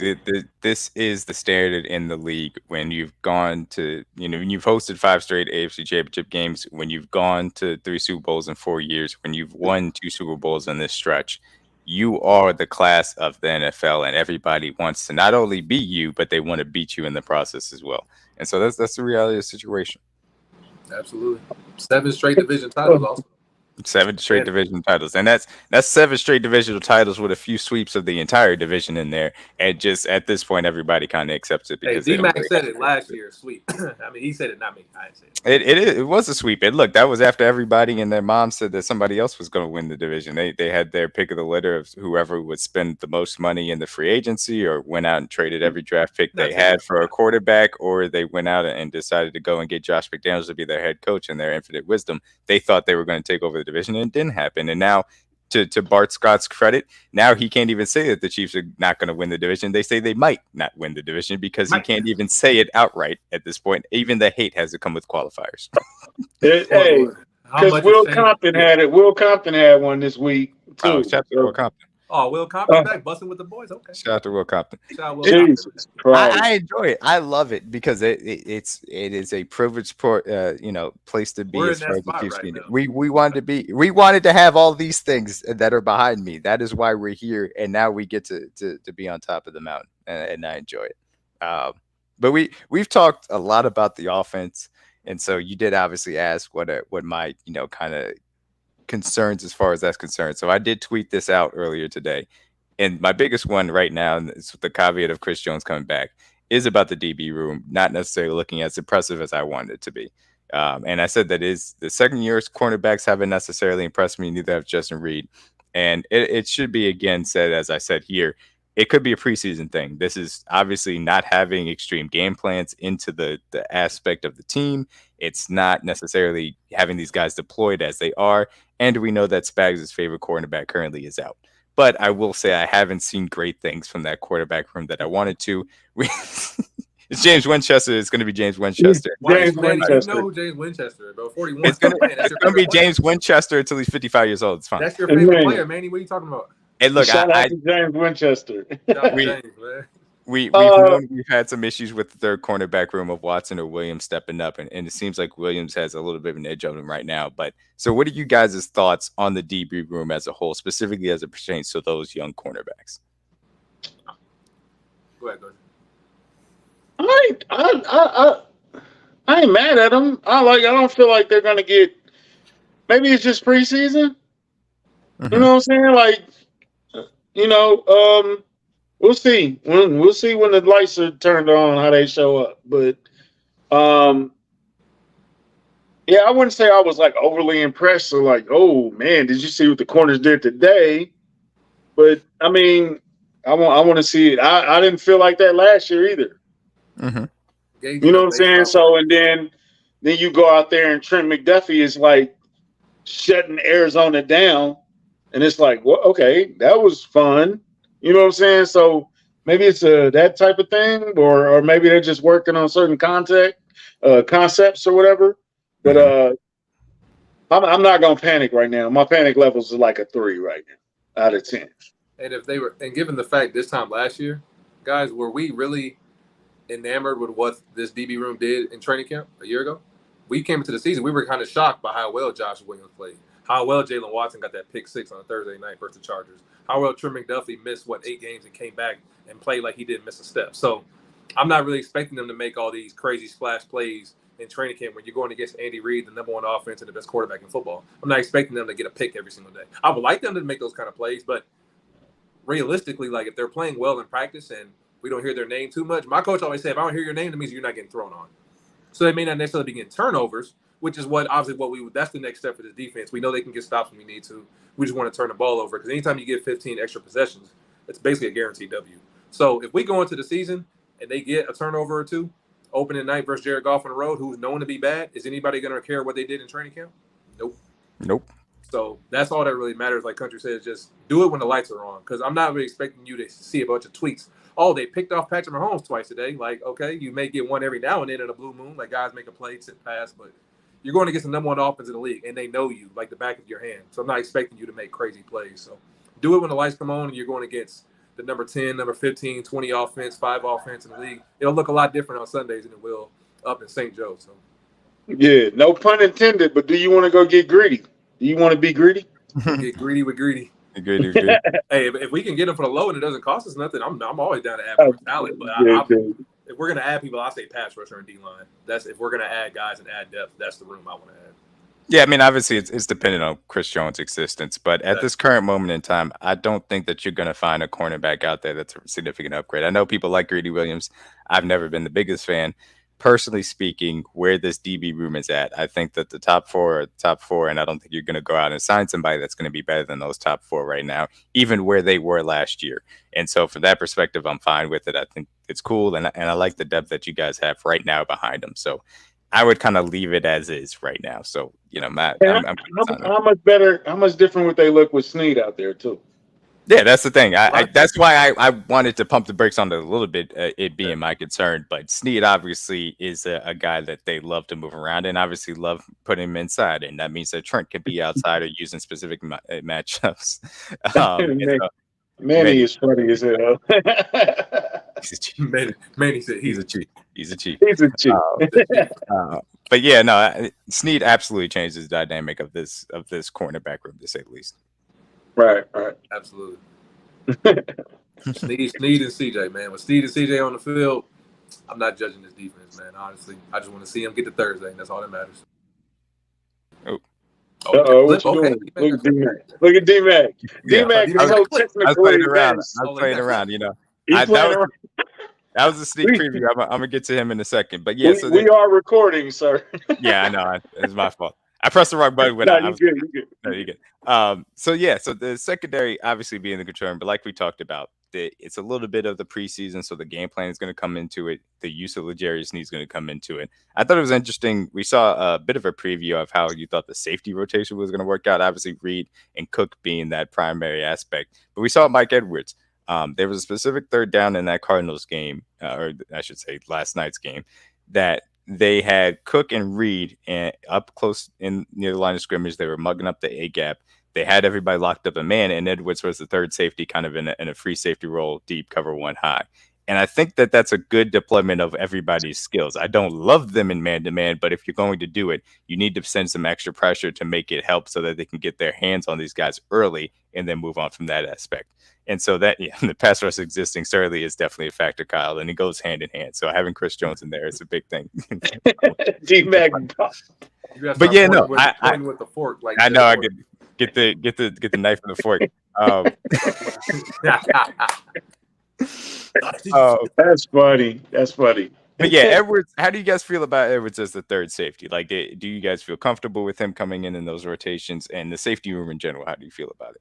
This is the standard in the league when you've gone to, when you've hosted 5 straight AFC Championship games, when you've gone to 3 Super Bowls in 4 years, when you've won 2 Super Bowls in this stretch. You are the class of the NFL, and everybody wants to not only beat you, but they want to beat you in the process as well. And so that's the reality of the situation. Absolutely. 7 straight division titles also. 7 straight division titles, and that's 7 straight divisional titles with a few sweeps of the entire division in there. And just at this point, everybody kind of accepts it because D-Mac said it last year. Sweep. I mean, he said it, not me. I didn't say it. It was a sweep. And look, that was after everybody and their mom said that somebody else was going to win the division. They had their pick of the litter of whoever would spend the most money in the free agency, or went out and traded every draft pick they had for a quarterback, or they went out and decided to go and get Josh McDaniels to be their head coach. In their infinite wisdom, they thought they were going to take over the division, and it didn't happen. And now, to Bart Scott's credit, now he can't even say that the Chiefs are not going to win the division. They say they might not win the division because he can't even say it outright at this point. Even the hate has to come with qualifiers. Hey, because Will Compton had it. Will Compton had one this week too. Oh, shout out to Will Compton. Oh, Will Compton back busting with the boys. Okay. Shout out to Will Compton. Jesus Christ. I enjoy it. I love it because it is a privileged place to be. We're as in far that as the spot Chiefs right need now. it. We wanted to have all these things that are behind me. That is why we're here, and now we get to be on top of the mountain, and I enjoy it. But we've talked a lot about the offense, and so you did obviously ask what my kind of concerns as far as that's concerned. So I did tweet this out earlier today. And my biggest one right now, and it's with the caveat of Chris Jones coming back, is about the DB room not necessarily looking as impressive as I wanted it to be. And I said that is the second year's cornerbacks haven't necessarily impressed me. Neither have Justin Reed. And it should be, again, said, as I said here, it could be a preseason thing. This is obviously not having extreme game plans into the aspect of the team. It's not necessarily having these guys deployed as they are. And we know that Spags' favorite cornerback currently is out. But I will say I haven't seen great things from that quarterback room that I wanted to. It's James Winchester. It's going to be James Winchester. James Winchester. You know who James Winchester is, bro. 41. It's going to be James Winchester until he's 55 years old. It's fine. That's your favorite player, Manny. What are you talking about? Hey, look, Shout out to James Winchester. We've known we've had some issues with the third cornerback room of Watson or Williams stepping up, and it seems like Williams has a little bit of an edge on him right now. But so what are you guys' thoughts on the DB room as a whole, specifically as it pertains to those young cornerbacks? Go ahead. I ain't mad at them. I don't feel like they're gonna get maybe it's just preseason. Mm-hmm. You know what I'm saying? Like, we'll see. We'll see when the lights are turned on how they show up. But yeah, I wouldn't say I was like overly impressed. So like, oh man, did you see what the corners did today? But I mean, I want to see it. I didn't feel like that last year either. Mm-hmm. You know what I'm saying? So and then you go out there and Trent McDuffie is like shutting Arizona down, and it's like, well, okay, that was fun. You know what I'm saying? So maybe it's that type of thing, or maybe they're just working on certain concepts or whatever. But I'm not gonna panic right now. My panic levels are like a 3 right now out of 10. And if they were, and given the fact this time last year, guys, were we really enamored with what this DB room did in training camp a year ago? We came into the season, we were kind of shocked by how well Josh Williams played, how well Jalen Watson got that pick 6 on a Thursday night versus the Chargers, how well Trent McDuffie missed 8 games and came back and played like he didn't miss a step. So I'm not really expecting them to make all these crazy splash plays in training camp when you're going against Andy Reid, the #1 offense and the best quarterback in football. I'm not expecting them to get a pick every single day. I would like them to make those kind of plays, but realistically, like if they're playing well in practice and we don't hear their name too much, my coach always said, if I don't hear your name, that means you're not getting thrown on. So they may not necessarily be getting turnovers, which is that's the next step for this defense. We know they can get stops when we need to. We just want to turn the ball over because anytime you get 15 extra possessions, it's basically a guaranteed W. So if we go into the season and they get a turnover or two, opening night versus Jared Goff on the road, who's known to be bad, is anybody going to care what they did in training camp? Nope. So that's all that really matters. Like Country says, just do it when the lights are on. Because I'm not really expecting you to see a bunch of tweets. Oh, they picked off Patrick Mahomes twice today. Like, okay, you may get one every now and then in a blue moon. Like guys make a play, sit pass, but you're going against the #1 offense in the league, and they know you like the back of your hand. So I'm not expecting you to make crazy plays. So do it when the lights come on and you're going against the number 10, number 15, 20 offense, 5 offense in the league. It'll look a lot different on Sundays than it will up in St. Joe. So yeah, no pun intended. But do you want to go get greedy? Do you want to be greedy? Get greedy with greedy. Good. Hey, if we can get them for the low and it doesn't cost us nothing, I'm always down to add more talent. But if we're gonna add people, I say pass rusher and D line. That's if we're gonna add guys and add depth. That's the room I want to add. Yeah, I mean, obviously, it's dependent on Chris Jones' existence, but at this current moment in time, I don't think that you're going to find a cornerback out there that's a significant upgrade. I know people like Greedy Williams. I've never been the biggest fan. Personally speaking, where this DB room is at, I think that the top four are the top 4, and I don't think you're going to go out and sign somebody that's going to be better than those top 4 right now, even where they were last year. And so from that perspective, I'm fine with it. I think it's cool, and I like the depth that you guys have right now behind them. So I would kind of leave it as is right now. So, Matt, how much better, how much different would they look with Snead out there too? Yeah, that's the thing. That's why I wanted to pump the brakes on it a little bit, it being my concern. But Snead obviously is a guy that they love to move around and obviously love putting him inside. And that means that Trent can be outside or using specific matchups. Manny is funny as hell. He's a cheat. Manny said he's a cheat. He's a cheat. But yeah, no, Snead absolutely changes the dynamic of this cornerback room, to say the least. Right. Absolutely. Snead and CJ, man. With Snead and CJ on the field, I'm not judging this defense, man. Honestly, I just want to see them get to Thursday, and that's all that matters. What you doing? Look at D-Mac. D-Mac is so technical. I was playing around. That was a sneak preview. I'm going to get to him in a second. But yeah, we are recording, sir. Yeah, I know. It's my fault. I pressed the wrong button. You're good. No, you're good. So the secondary obviously being the concern, but like we talked about, it's a little bit of the preseason, so the game plan is going to come into it. The use of L'Jarius Sneed is going to come into it. I thought it was interesting. We saw a bit of a preview of how you thought the safety rotation was going to work out. Obviously, Reed and Cook being that primary aspect, but we saw Mike Edwards. There was a specific third down in that Cardinals game, or I should say last night's game, that they had Cook and Reed up close near the line of scrimmage. They were mugging up the A gap. They had everybody locked up a man, and Edwards was the third safety, kind of in a free safety role, deep cover 1 high. And I think that that's a good deployment of everybody's skills. I don't love them in man-to-man, but if you're going to do it, you need to send some extra pressure to make it help so that they can get their hands on these guys early and then move on from that aspect. And so that, the pass rush existing certainly is definitely a factor, Kyle, and it goes hand in hand. So having Chris Jones in there is a big thing. D-Mac You gotta But start yeah, no, pointing with the fork. Like I know I could get the knife and the fork. That's funny. That's funny. But yeah, Edwards. How do you guys feel about Edwards as the third safety? Like, do you guys feel comfortable with him coming in those rotations and the safety room in general? How do you feel about it?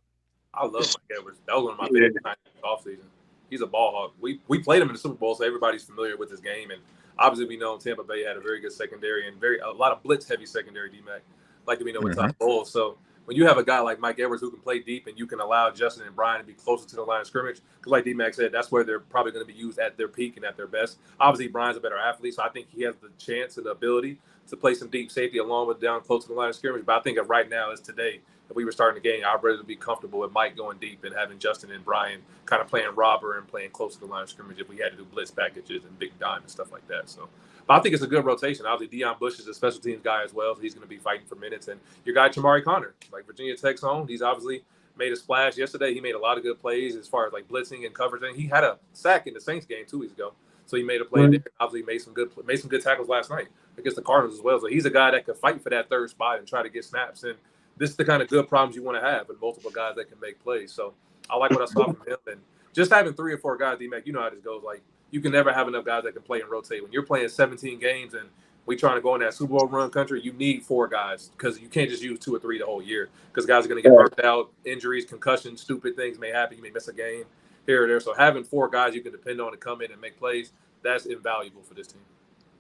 I love Mike Edwards. That was one of my favorite times in the offseason. He's a ball hawk. We played him in the Super Bowl, so everybody's familiar with his game. And obviously, we know Tampa Bay had a very good secondary and a lot of blitz heavy secondary. D-Mac, like we know with Todd Bowles. So when you have a guy like Mike Edwards who can play deep and you can allow Justin and Brian to be closer to the line of scrimmage, because like D-Mac said, that's where they're probably going to be used at their peak and at their best. Obviously, Brian's a better athlete, so I think he has the chance and the ability to play some deep safety along with down close to the line of scrimmage. But I think of right now is today, if we were starting the game, I'd rather be comfortable with Mike going deep and having Justin and Brian kind of playing robber and playing close to the line of scrimmage if we had to do blitz packages and big dime and stuff like that. So, but I think it's a good rotation. Obviously, Deion Bush is a special teams guy as well, so he's going to be fighting for minutes. And your guy, Chamari Connor, like Virginia Tech's own, he's obviously made a splash yesterday. He made a lot of good plays as far as like blitzing and coverage. And he had a sack in the Saints game 2 weeks ago. So he made a play there. Obviously made some good tackles last night against the Cardinals as well. So he's a guy that could fight for that third spot and try to get snaps. And this is the kind of good problems you want to have with multiple guys that can make plays. So I like what I saw from him. And just having 3 or 4 guys, D-Mac, you know how this goes. Like, you can never have enough guys that can play and rotate. When you're playing 17 games and we trying to go in that Super Bowl run country, you need 4 guys because you can't just use 2 or 3 the whole year because guys are going to get burnt out, injuries, concussions, stupid things may happen. You may miss a game here or there. So having 4 guys you can depend on to come in and make plays, that's invaluable for this team.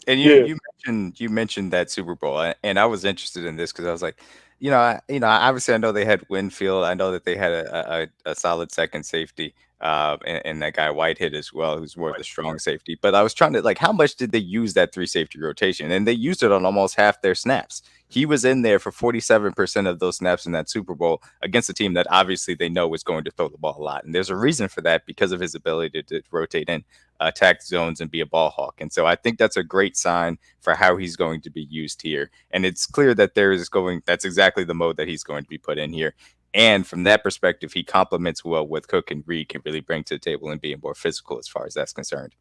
And you mentioned that Super Bowl, and I was interested in this because I was like, obviously I know they had Winfield. I know that they had a solid second safety, and that guy Whitehead as well, who's more of the strong safety. But I was trying to how much did they use that 3 safety rotation? And they used it on almost half their snaps. He was in there for 47% of those snaps in that Super Bowl against a team that obviously they know is going to throw the ball a lot. And there's a reason for that because of his ability to rotate in, attack zones, and be a ball hawk. And so I think that's a great sign for how he's going to be used here. And it's clear that that's exactly the mode that he's going to be put in here. And from that perspective, he complements well what Cook and Reed can really bring to the table and being more physical as far as that's concerned.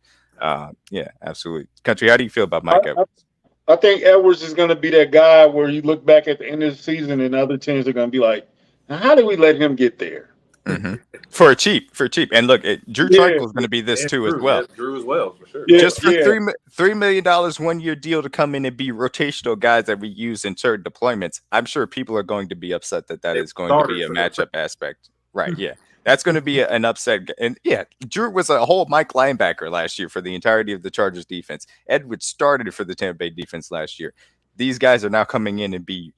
Yeah, absolutely. Country, how do you feel about Mike Edwards? I think Edwards is going to be that guy where you look back at the end of the season and other teams are going to be like, how did we let him get there? Mm-hmm. For cheap. And look, Drew Tranquil is going to be this too as well. Drew as well, for sure. Just for $3 million 1-year deal to come in and be rotational guys that we use in certain deployments. I'm sure people are going to be upset that is going to be a matchup aspect. Right, yeah. That's going to be an upset. And yeah, Drew was a whole Mike linebacker last year for the entirety of the Chargers defense. Edwards started for the Tampa Bay defense last year. These guys are now coming in and be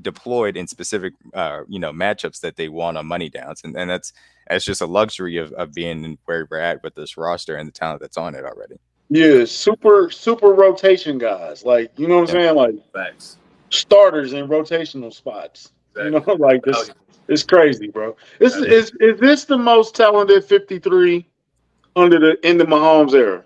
deployed in specific matchups that they want on money downs, and that's just a luxury of being where we're at with this roster and the talent that's on it already. Yeah, super rotation guys, like, you know what I'm saying, like Facts. Starters in rotational spots. Exactly. Like this. It's crazy, bro. Is this the most talented 53 in the Mahomes era?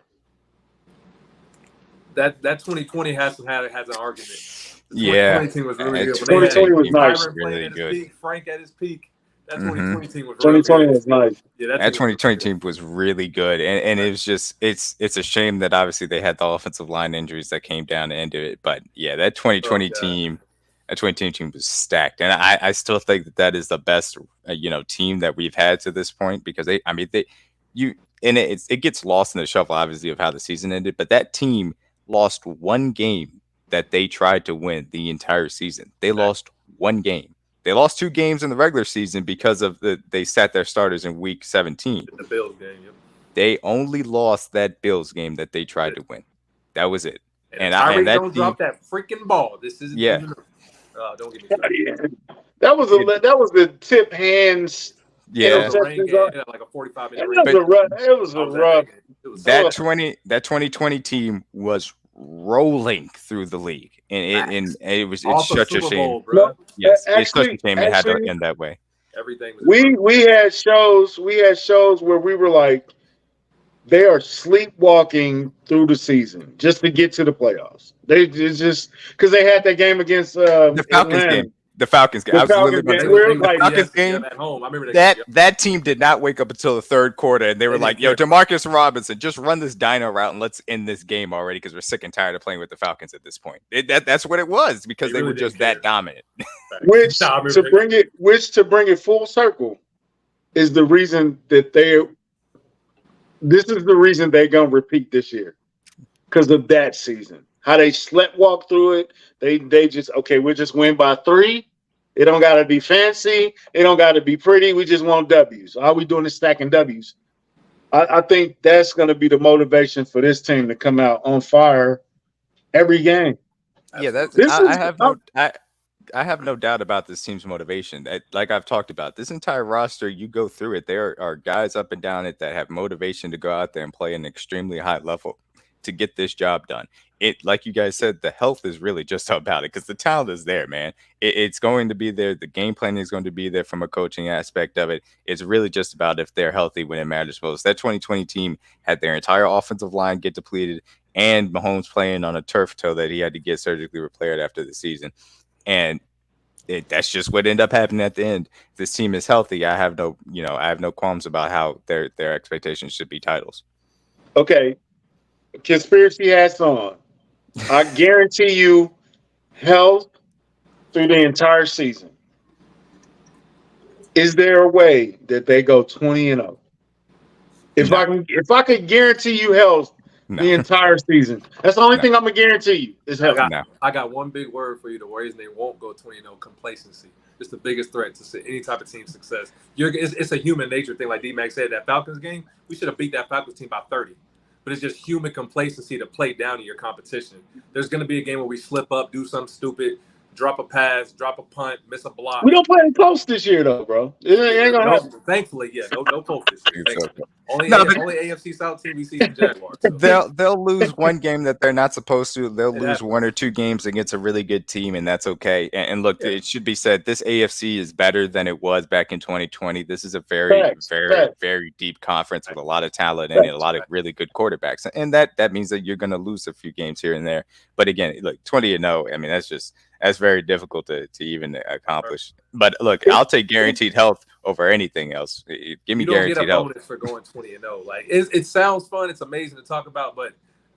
That 2020 has an argument. Yeah, 2020 team was really good. 2020 was nice. Really good. Peak, Frank at his peak. That 2020 team was 2020 was nice. Yeah, that 2020 team was really good, and it was just it's a shame that obviously they had the offensive line injuries that came down to end it. But yeah, that 2020 team. That 2020 team was stacked, and I still think that is the best team that we've had to this point because it gets lost in the shuffle obviously of how the season ended, but that team lost 1 game that they tried to win the entire season. They lost 1 game. They lost 2 games in the regular season because of they sat their starters in week 17. The Bills game. Yep. They only lost that Bills game that they tried to win. That was it. And that don't team, drop that freaking ball. This isn't. Yeah. Don't get me started. That was the tip hands. Yeah, like a 45-minute. It was a rough. That 2020 team was rolling through the league, and it's such a shame. Bowl, yes, it's such a shame it had to end that way. Everything. We had shows where we were like, they are sleepwalking through the season just to get to the playoffs. They just because they had that game against the Falcons Atlanta. game. The Falcons game. The I was literally Falcons about game. to We're say, the like, Falcons game. at home. I remember that. That team did not wake up until the third quarter, and they were They like, didn't "Yo, care. Demarcus Robinson, just run this dino route and let's end this game already because we're sick and tired of playing with the Falcons at this point." That's what it was because they really were just didn't care. that dominant. which Nah, I remember to that. bring it full circle is the reason that this is the reason they're gonna repeat this year because of that season. How they slept walk through it. They just we'll just win by 3. It don't gotta be fancy. It don't gotta be pretty. We just want W's. All we doing is stacking W's. I think that's gonna be the motivation for this team to come out on fire every game. Yeah, that's. This I is have I have no doubt about this team's motivation. Like I've talked about, this entire roster, you go through it, there are guys up and down it that have motivation to go out there and play an extremely high level to get this job done. It, like you guys said, the health is really just about it because the talent is there, man. It's going to be there. The game planning is going to be there from a coaching aspect of it. It's really just about if they're healthy when it matters most. That 2020 team had their entire offensive line get depleted and Mahomes playing on a turf toe that he had to get surgically repaired after the season. And that's just what ended up happening at the end. If this team is healthy, I have no qualms about how their expectations should be titles. Okay. Conspiracy hats on. I guarantee you health through the entire season. Is there a way that they go 20-0? If I could guarantee you health the entire season, that's the only thing I'm gonna guarantee you is health. I got one big word for you. The Warriors, they won't go 20-0. Complacency. It's the biggest threat to any type of team success. It's a human nature thing. Like D-Mac said, that Falcons game, we should have beat that Falcons team by 30. But it's just human complacency to play down to your competition. There's going to be a game where we slip up, do something stupid, drop a pass, drop a punt, miss a block. We don't play them close this year, though, bro. It ain't gonna happen. Thankfully, yeah, no close this year. Only AFC South team we see some Jaguars. So. They'll lose one game that they're not supposed to. They'll lose 1 or 2 games against a really good team, and that's okay. And look, it should be said, this AFC is better than it was back in 2020. This is a very deep conference with a lot of talent and a lot of really good quarterbacks, and that means that you're going to lose a few games here and there. But again, look, 20-0. I mean, that's very difficult to even accomplish. But look, I'll take guaranteed health over anything else. Give me guaranteed health. For going 20-0. Like it sounds fun. It's amazing to talk about. But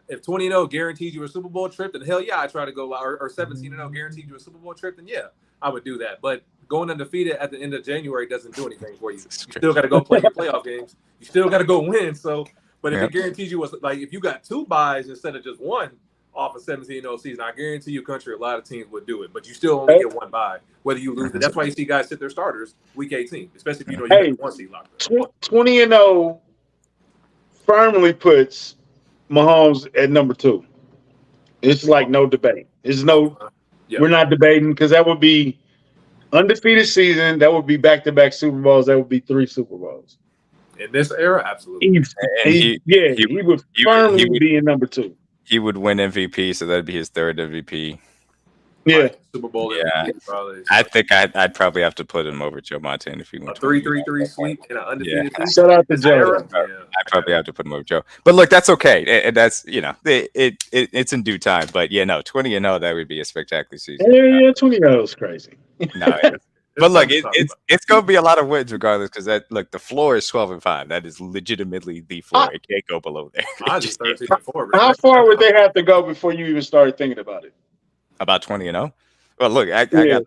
if 20-0 guaranteed you a Super Bowl trip, then hell yeah, I try to go. Or 17-0 guaranteed you a Super Bowl trip, then yeah, I would do that. But going undefeated at the end of January doesn't do anything for you. You still got to go play your playoff games. You still got to go win. So, but if it guarantees you if you got 2 buys instead of just 1. Off a 17-0 season, I guarantee you, country, a lot of teams would do it, but you still only get 1 bye, whether you lose it. That's why you see guys sit their starters week 18, especially if you know you got 1 seed locked up. 20-0 firmly puts Mahomes at number 2. It's like no debate. We're not debating because that would be undefeated season. That would be back-to-back Super Bowls. That would be 3 Super Bowls. In this era, absolutely. He would firmly be in number 2. He would win MVP, so that'd be his 3rd MVP. Yeah, Super Bowl. Yeah, MVP, probably. I think I'd probably have to put him over Joe Montana if he went 3-3-3 sweep in an undefeated season. Shout out to Joe. I'd probably have to put him over Joe. But look, that's okay. And that's it's in due time. But 20-0, that would be a spectacular season. Yeah, 20-0 is crazy. No. But look, it's going to be a lot of wins regardless because the floor is 12-5. That is legitimately the floor. It can't go below there. How far would they have to go before you even started thinking about it? About 20-0? Well, look, I got I'm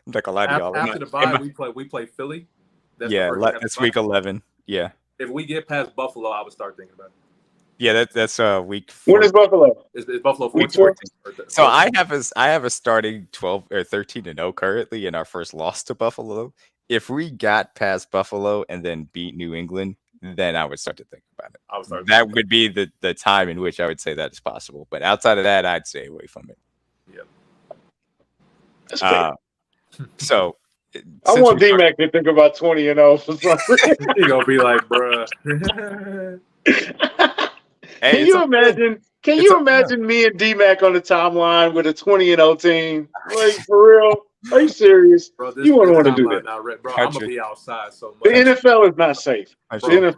not gonna lie to y'all. After the bye, we play Philly. That's week 11. Yeah. If we get past Buffalo, I would start thinking about it. Yeah, that's week 4. When is Buffalo? Is Buffalo 14? So I have a starting 12 or 13-0 currently in our first loss to Buffalo. If we got past Buffalo and then beat New England, then I would start to think about it. That would be the time in which I would say that is possible. But outside of that, I'd stay away from it. Yeah. That's fair. So I want D-Mac to think about 20-0 for some reason. He's gonna be like, bruh. Can you imagine me and D-Mac on the timeline with a 20-0 team? Like, for real? Are you serious? Bro, you wouldn't want to do that. Bro, I'm going to be outside so much. The NFL is not safe. Bro,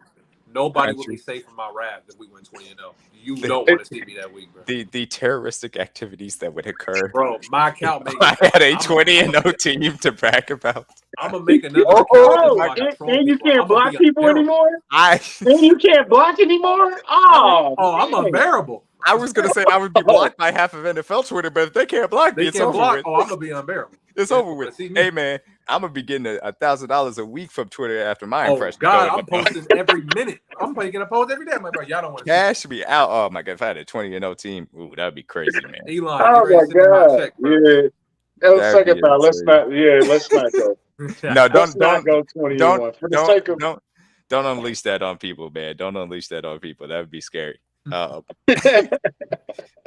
Nobody will be safe from my wrath if we win 20-0. You don't want to see me that week, bro. The terroristic activities that would occur. Bro, my account makes. I had a 20-0 team to brag about. I'm gonna make another account. And you can't block people anymore. And you can't block anymore. I'm unbearable. I was gonna say I would be blocked by half of NFL Twitter, but if they can't block me, it's over with. I'm gonna be unbearable. It's over with. Hey man, I'm gonna be getting $1,000 a week from Twitter after my impression. God, I'm posting every minute. I'm making a post every day. I'm like, bro, y'all don't want to cash me out. Oh my god, if I had a 20-0 team, ooh, that'd be crazy, man. Elon, oh my god, check, yeah. Second thought, let's not go. No, don't go 20-1 for the sake of. Don't unleash that on people, man. Don't unleash that on people. That would be scary.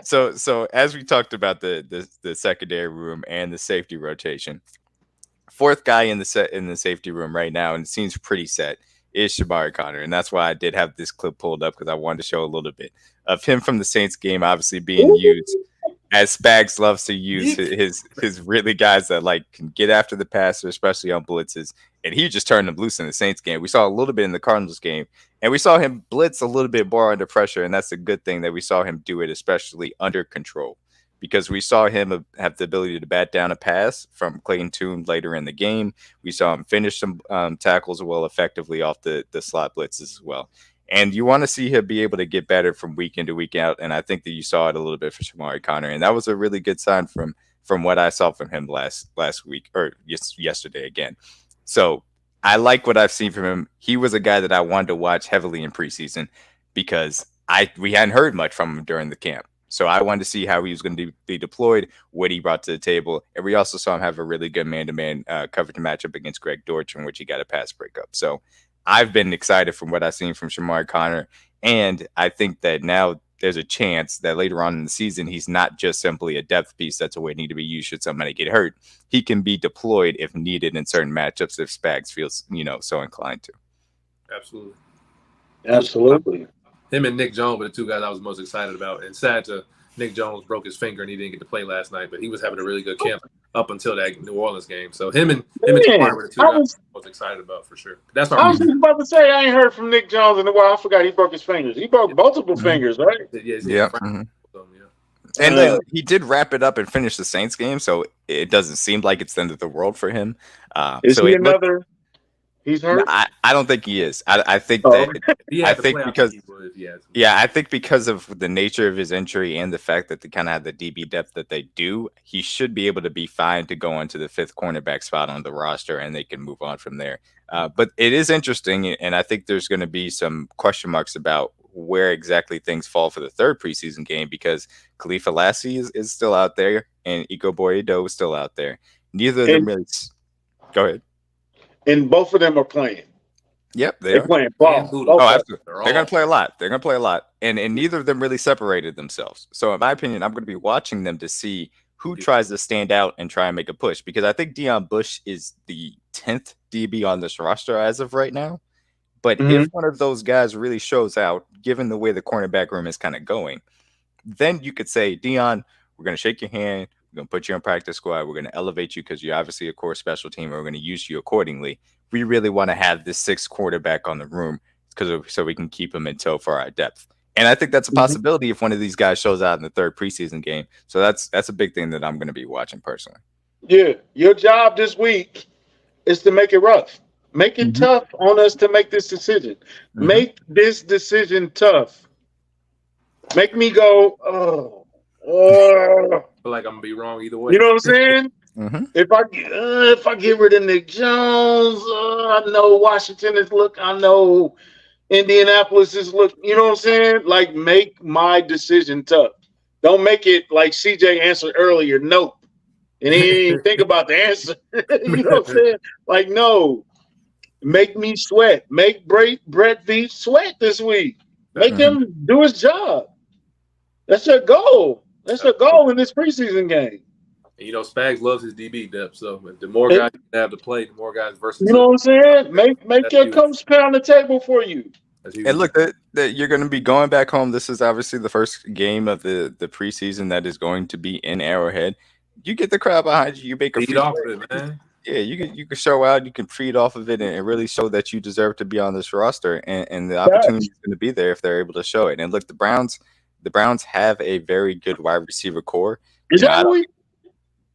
So as we talked about the secondary room and the safety rotation, fourth guy in the safety room right now, and it seems pretty set, is Shamari Connor, and that's why I did have this clip pulled up because I wanted to show a little bit of him from the Saints game, obviously being used as Spags loves to use his really guys that like can get after the passer, especially on blitzes. And he just turned them loose in the Saints game. We saw a little bit in the Cardinals game, and we saw him blitz a little bit more under pressure. And that's a good thing that we saw him do it, especially under control, because we saw him have the ability to bat down a pass from Clayton Tune later in the game. We saw him finish some tackles well effectively off the slot blitzes as well. And you want to see him be able to get better from week into week out. And I think that you saw it a little bit for Shamari Connor. And that was a really good sign from what I saw from him last week or yesterday again. So I like what I've seen from him. He was a guy that I wanted to watch heavily in preseason because we hadn't heard much from him during the camp. So I wanted to see how he was going to be deployed, what he brought to the table. And we also saw him have a really good man-to-man coverage matchup against Greg Dortch, in which he got a pass breakup. So I've been excited from what I've seen from Shamari Connor. And I think that now there's a chance that later on in the season, he's not just simply a depth piece that's waiting to be used should somebody get hurt. He can be deployed if needed in certain matchups if Spags feels, so inclined to. Absolutely. Him and Nick Jones were the two guys I was most excited about. And sad to Nick Jones broke his finger and he didn't get to play last night, but he was having a really good camp up until that New Orleans game. So him and Tamar were the two guys I was most excited about for sure. That's I was just about to say I ain't heard from Nick Jones in a while. I forgot he broke his fingers. He broke multiple fingers, right? Yeah. And he did wrap it up and finish the Saints game, so it doesn't seem like it's the end of the world for him. Is he another? He's hurt. I don't think he is. I think that. I think because of the nature of his injury and the fact that they kind of have the DB depth that they do, he should be able to be fine to go into the fifth cornerback spot on the roster, and they can move on from there. But it is interesting, and I think there's going to be some question marks about where exactly things fall for the third preseason game because Khalifa Lassie is still out there, and Iko Boyedo is still out there. Neither of them really. Go ahead. And both of them are playing. Yep, they're playing ball. Absolutely. They're going to play a lot. And neither of them really separated themselves. So in my opinion, I'm going to be watching them to see who tries to stand out and try and make a push. Because I think Deion Bush is the 10th DB on this roster as of right now. But if one of those guys really shows out, given the way the cornerback room is kind of going, then you could say, Deion, we're going to shake your hand. We're going to put you on practice squad. We're going to elevate you because you're obviously a core special team. We're going to use you accordingly. We really want to have this sixth quarterback on the room so we can keep him in tow for our depth. And I think that's a possibility if one of these guys shows out in the third preseason game. So that's a big thing that I'm going to be watching personally. Yeah, your job this week is to make it rough. Make it tough on us to make this decision. Make this decision tough. Make me go, oh. Feel like I'm gonna be wrong either way. You know what I'm saying? If I get rid of Nick Jones, I know Washington is I know Indianapolis is You know what I'm saying? Like, make my decision tough. Don't make it like CJ answered earlier. Nope, and he didn't even think about the answer. You know what I'm saying? Like, no, make me sweat. Make Brett Veach sweat this week. Make him do his job. That's your goal. That's the goal in this preseason game. And Spags loves his DB depth, so the more guys you have to play, the more guys versus. You know what I'm saying? Make your coach pound the table for you. And look, that you're going to be going back home. This is obviously the first game of the preseason that is going to be in Arrowhead. You get the crowd behind you. You make a feed off of it, man. Yeah, you can show out, you can feed off of it, and really show that you deserve to be on this roster, and the opportunity Facts. is going to be there if they're able to show it. And look, the Browns have a very good wide receiver core. Is You know, that who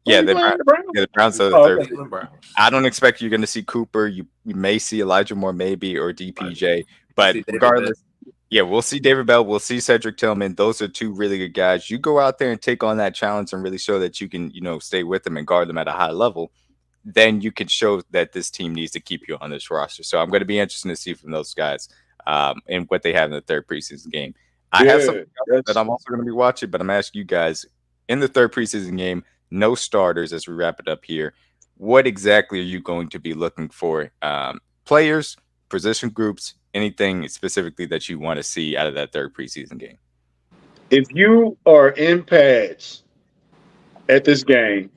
yeah, we playing the Browns? the Browns are the Oh, third. okay. Cleveland Browns. I don't expect you're going to see Cooper. You may see Elijah Moore, maybe, or DPJ, but See David regardless, yeah, we'll see David Bell. We'll see Cedric Tillman. Those are two really good guys. You go out there and take on that challenge and really show that you can, stay with them and guard them at a high level. Then you can show that this team needs to keep you on this roster. So I'm going to be interested to see from those guys and what they have in the third preseason game. I have something else that I'm also going to be watching, but I'm asking you guys in the third preseason game, no starters as we wrap it up here. What exactly are you going to be looking for? Players, position groups, anything specifically that you want to see out of that third preseason game? If you are in pads at this game,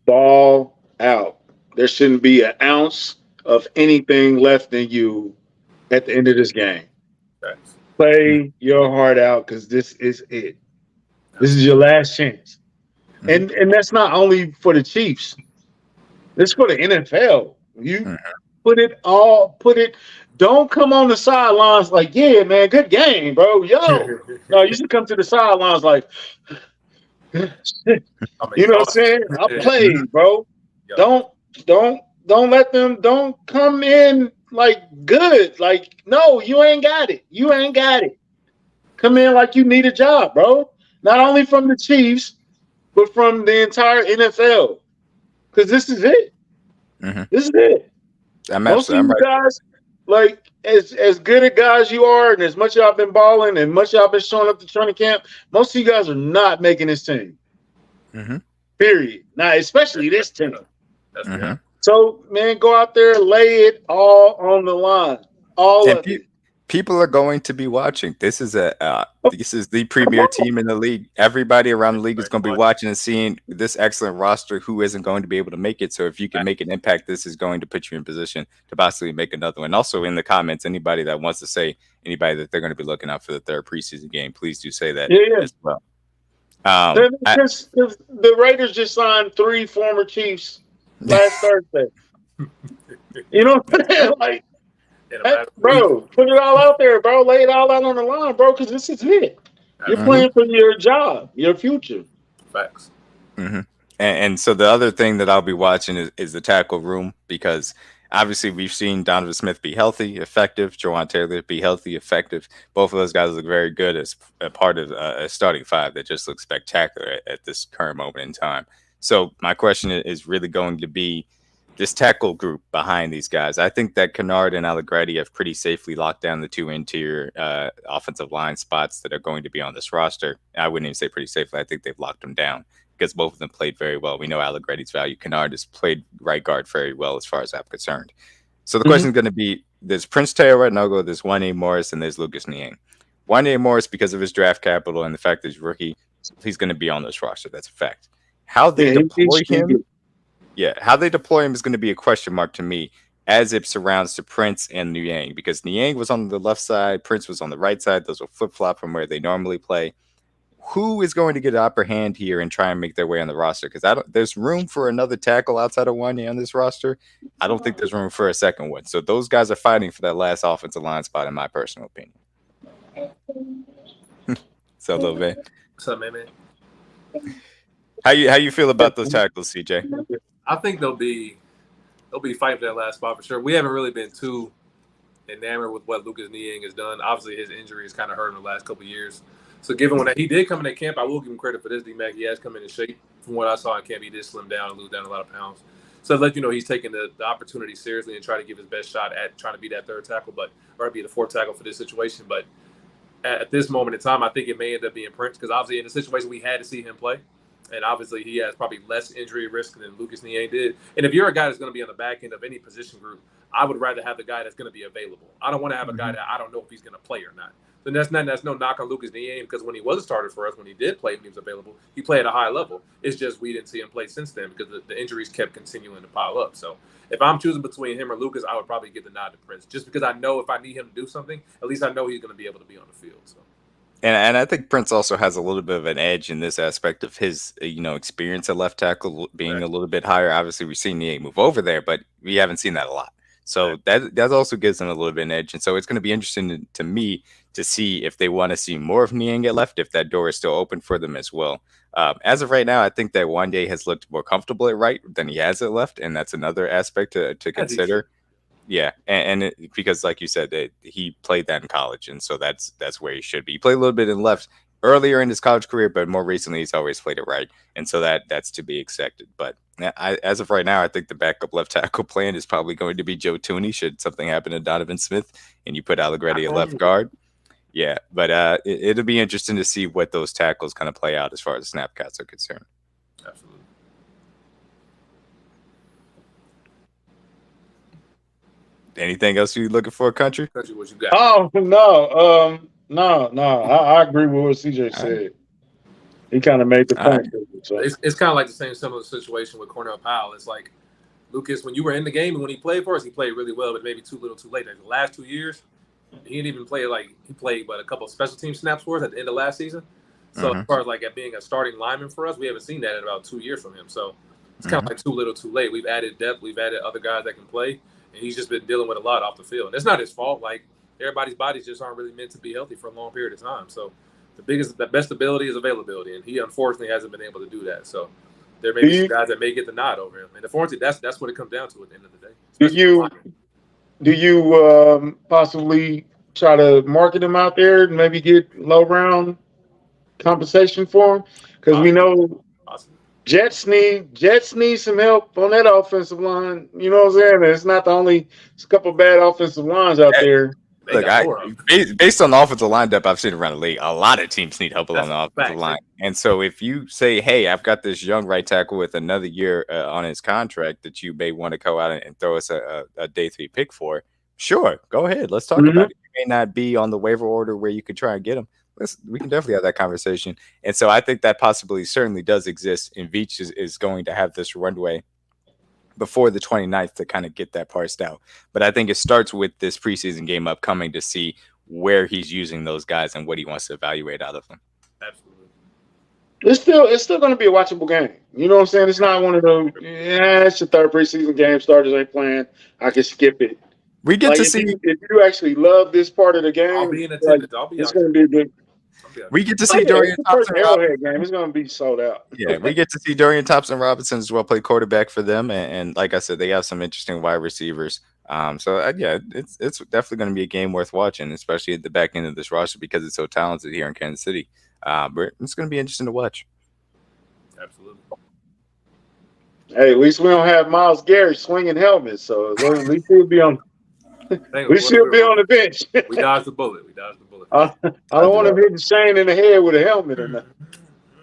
ball out. There shouldn't be an ounce of anything left in you at the end of this game. Thanks. Play your heart out because this is it. This is your last chance. And that's not only for the Chiefs. This for the NFL. You put it. Don't come on the sidelines like, yeah, man, good game, bro. Yo. No, you should come to the sidelines like, you know what I'm saying? I played, bro. Yep. Don't let them don't come in like good. Like, no, you ain't got it. You ain't got it. Come in like you need a job, bro. Not only from the Chiefs, but from the entire NFL. Because this is it. This is it. Most of you guys, like as good at guys you are, and as much y'all been balling, and much y'all been showing up to training camp, most of you guys are not making this team. Period. Now, especially this team. So, man, go out there, lay it all on the line. All of it. People are going to be watching. This is the premier team in the league. Everybody around the league is going to be watching and seeing this excellent roster. Who isn't going to be able to make it? So if you can make an impact, this is going to put you in position to possibly make another one. Also, in the comments, anybody that wants to say anybody that they're going to be looking out for the third preseason game, please do say that as well. The Raiders just signed 3 former Chiefs last Thursday. You know what I'm saying? Like, bro, put it all out there, bro. Lay it all out on the line, bro, because this is it. You're playing for your job, your future. Facts. And so the other thing that I'll be watching is the tackle room, because obviously we've seen Donovan Smith be healthy, effective. Jawan Taylor be healthy, effective. Both of those guys look very good as a part of a starting five that just looks spectacular at this current moment in time. So my question is really going to be this tackle group behind these guys. I think that Kennard and Allegretti have pretty safely locked down the 2 interior offensive line spots that are going to be on this roster. I wouldn't even say pretty safely. I think they've locked them down because both of them played very well. We know Allegretti's value. Kennard has played right guard very well as far as I'm concerned. So the question is going to be, there's Prince Teo at Nogo, there's Wanye Morris, and there's Lucas Niang. Wanye Morris, because of his draft capital and the fact that he's rookie, he's going to be on this roster. That's a fact. How they deploy him... Yeah, how they deploy him is going to be a question mark to me as it surrounds to Prince and Niang, because Niang was on the left side, Prince was on the right side. Those will flip-flop from where they normally play. Who is going to get an upper hand here and try and make their way on the roster? Because there's room for another tackle outside of Wanye on this roster. I don't think there's room for a second one. So those guys are fighting for that last offensive line spot, in my personal opinion. So, little man. What's up, man? How you feel about those tackles, CJ? I think they'll be fighting for that last spot for sure. We haven't really been too enamored with what Lucas Niang has done. Obviously, his injury has kind of hurt him the last couple of years. So, given when he did come in at camp, I will give him credit for this. D-Mac, he has come in shape. From what I saw in camp, he did slim down and lose down a lot of pounds. So, to let you know, he's taking the opportunity seriously and try to give his best shot at trying to be that third tackle, or be the fourth tackle for this situation. But at this moment in time, I think it may end up being Prince, because obviously in the situation we had to see him play. And obviously he has probably less injury risk than Lucas Niang did. And if you're a guy that's going to be on the back end of any position group, I would rather have the guy that's going to be available. I don't want to have a guy that I don't know if he's going to play or not. So that's no knock on Lucas Niang, because when he was a starter for us, when he did play, when he was available, he played at a high level. It's just we didn't see him play since then because the injuries kept continuing to pile up. So if I'm choosing between him or Lucas, I would probably give the nod to Prince, just because I know if I need him to do something, at least I know he's going to be able to be on the field. So. And I think Prince also has a little bit of an edge in this aspect of his, experience at left tackle being a little bit higher. Obviously, we've seen Niang move over there, but we haven't seen that a lot. So that also gives him a little bit of an edge. And so it's going to be interesting to me to see if they want to see more of Niang at left, if that door is still open for them as well. As of right now, I think that Wande has looked more comfortable at right than he has at left, and that's another aspect to consider. Yeah, because like you said, that he played that in college, and so that's where he should be. He played a little bit in left earlier in his college career, but more recently he's always played it right, and so that's to be expected. But as of right now, I think the backup left tackle plan is probably going to be Joe Tooney should something happen to Donovan Smith, and you put Allegretti at left guard. Yeah, but it'll be interesting to see what those tackles kind of play out as far as snap counts are concerned. Absolutely. Anything else you looking for, country? Country, what you got? Oh no, no. I agree with what CJ said. He kind of made the point. So. It's kind of like the same similar situation with Cornell Powell. It's like Lucas, when you were in the game and when he played for us, he played really well, but maybe too little, too late. Like the last 2 years, he didn't even play he played a couple of special team snaps for us at the end of last season. So as far as like being a starting lineman for us, we haven't seen that in about 2 years from him. So it's kind of like too little, too late. We've added depth, we've added other guys that can play. And he's just been dealing with a lot off the field. And it's not his fault. Like everybody's bodies just aren't really meant to be healthy for a long period of time. So the best ability is availability, and he unfortunately hasn't been able to do that. So there may be some guys that may get the nod over him. And unfortunately, that's what it comes down to at the end of the day. Do you possibly try to market him out there and maybe get low round compensation for him? Because we know Jets need some help on that offensive line. You know what I'm saying? It's not the only. It's a couple bad offensive lines out there. Look, based on the offensive line depth I've seen around the league, a lot of teams need help along the offensive line. And so if you say, hey, I've got this young right tackle with another year on his contract that you may want to go out and throw us a day 3 pick for, sure, go ahead. Let's talk about it. You may not be on the waiver order where you could try and get him. We can definitely have that conversation. And so I think that possibility certainly does exist. And Veach is going to have this runway before the 29th to kind of get that parsed out. But I think it starts with this preseason game upcoming to see where he's using those guys and what he wants to evaluate out of them. Absolutely. It's still going to be a watchable game. You know what I'm saying? It's not one of those, it's your third preseason game. Starters ain't playing. I can skip it. We get to see. If you actually love this part of the game, I'll be in attendance. It's going to be a good. We get to see Dorian Thompson. Game. It's going to be sold out. Yeah, we get to see Dorian Thompson Robinson as well play quarterback for them, and like I said, they have some interesting wide receivers. It's definitely going to be a game worth watching, especially at the back end of this roster because it's so talented here in Kansas City. But it's going to be interesting to watch. Absolutely. Hey, at least we don't have Myles Garrett swinging helmets, so at least we'll be on. We should be on the bench. We dodged the bullet. I don't want him hitting Shane in the head with a helmet or nothing.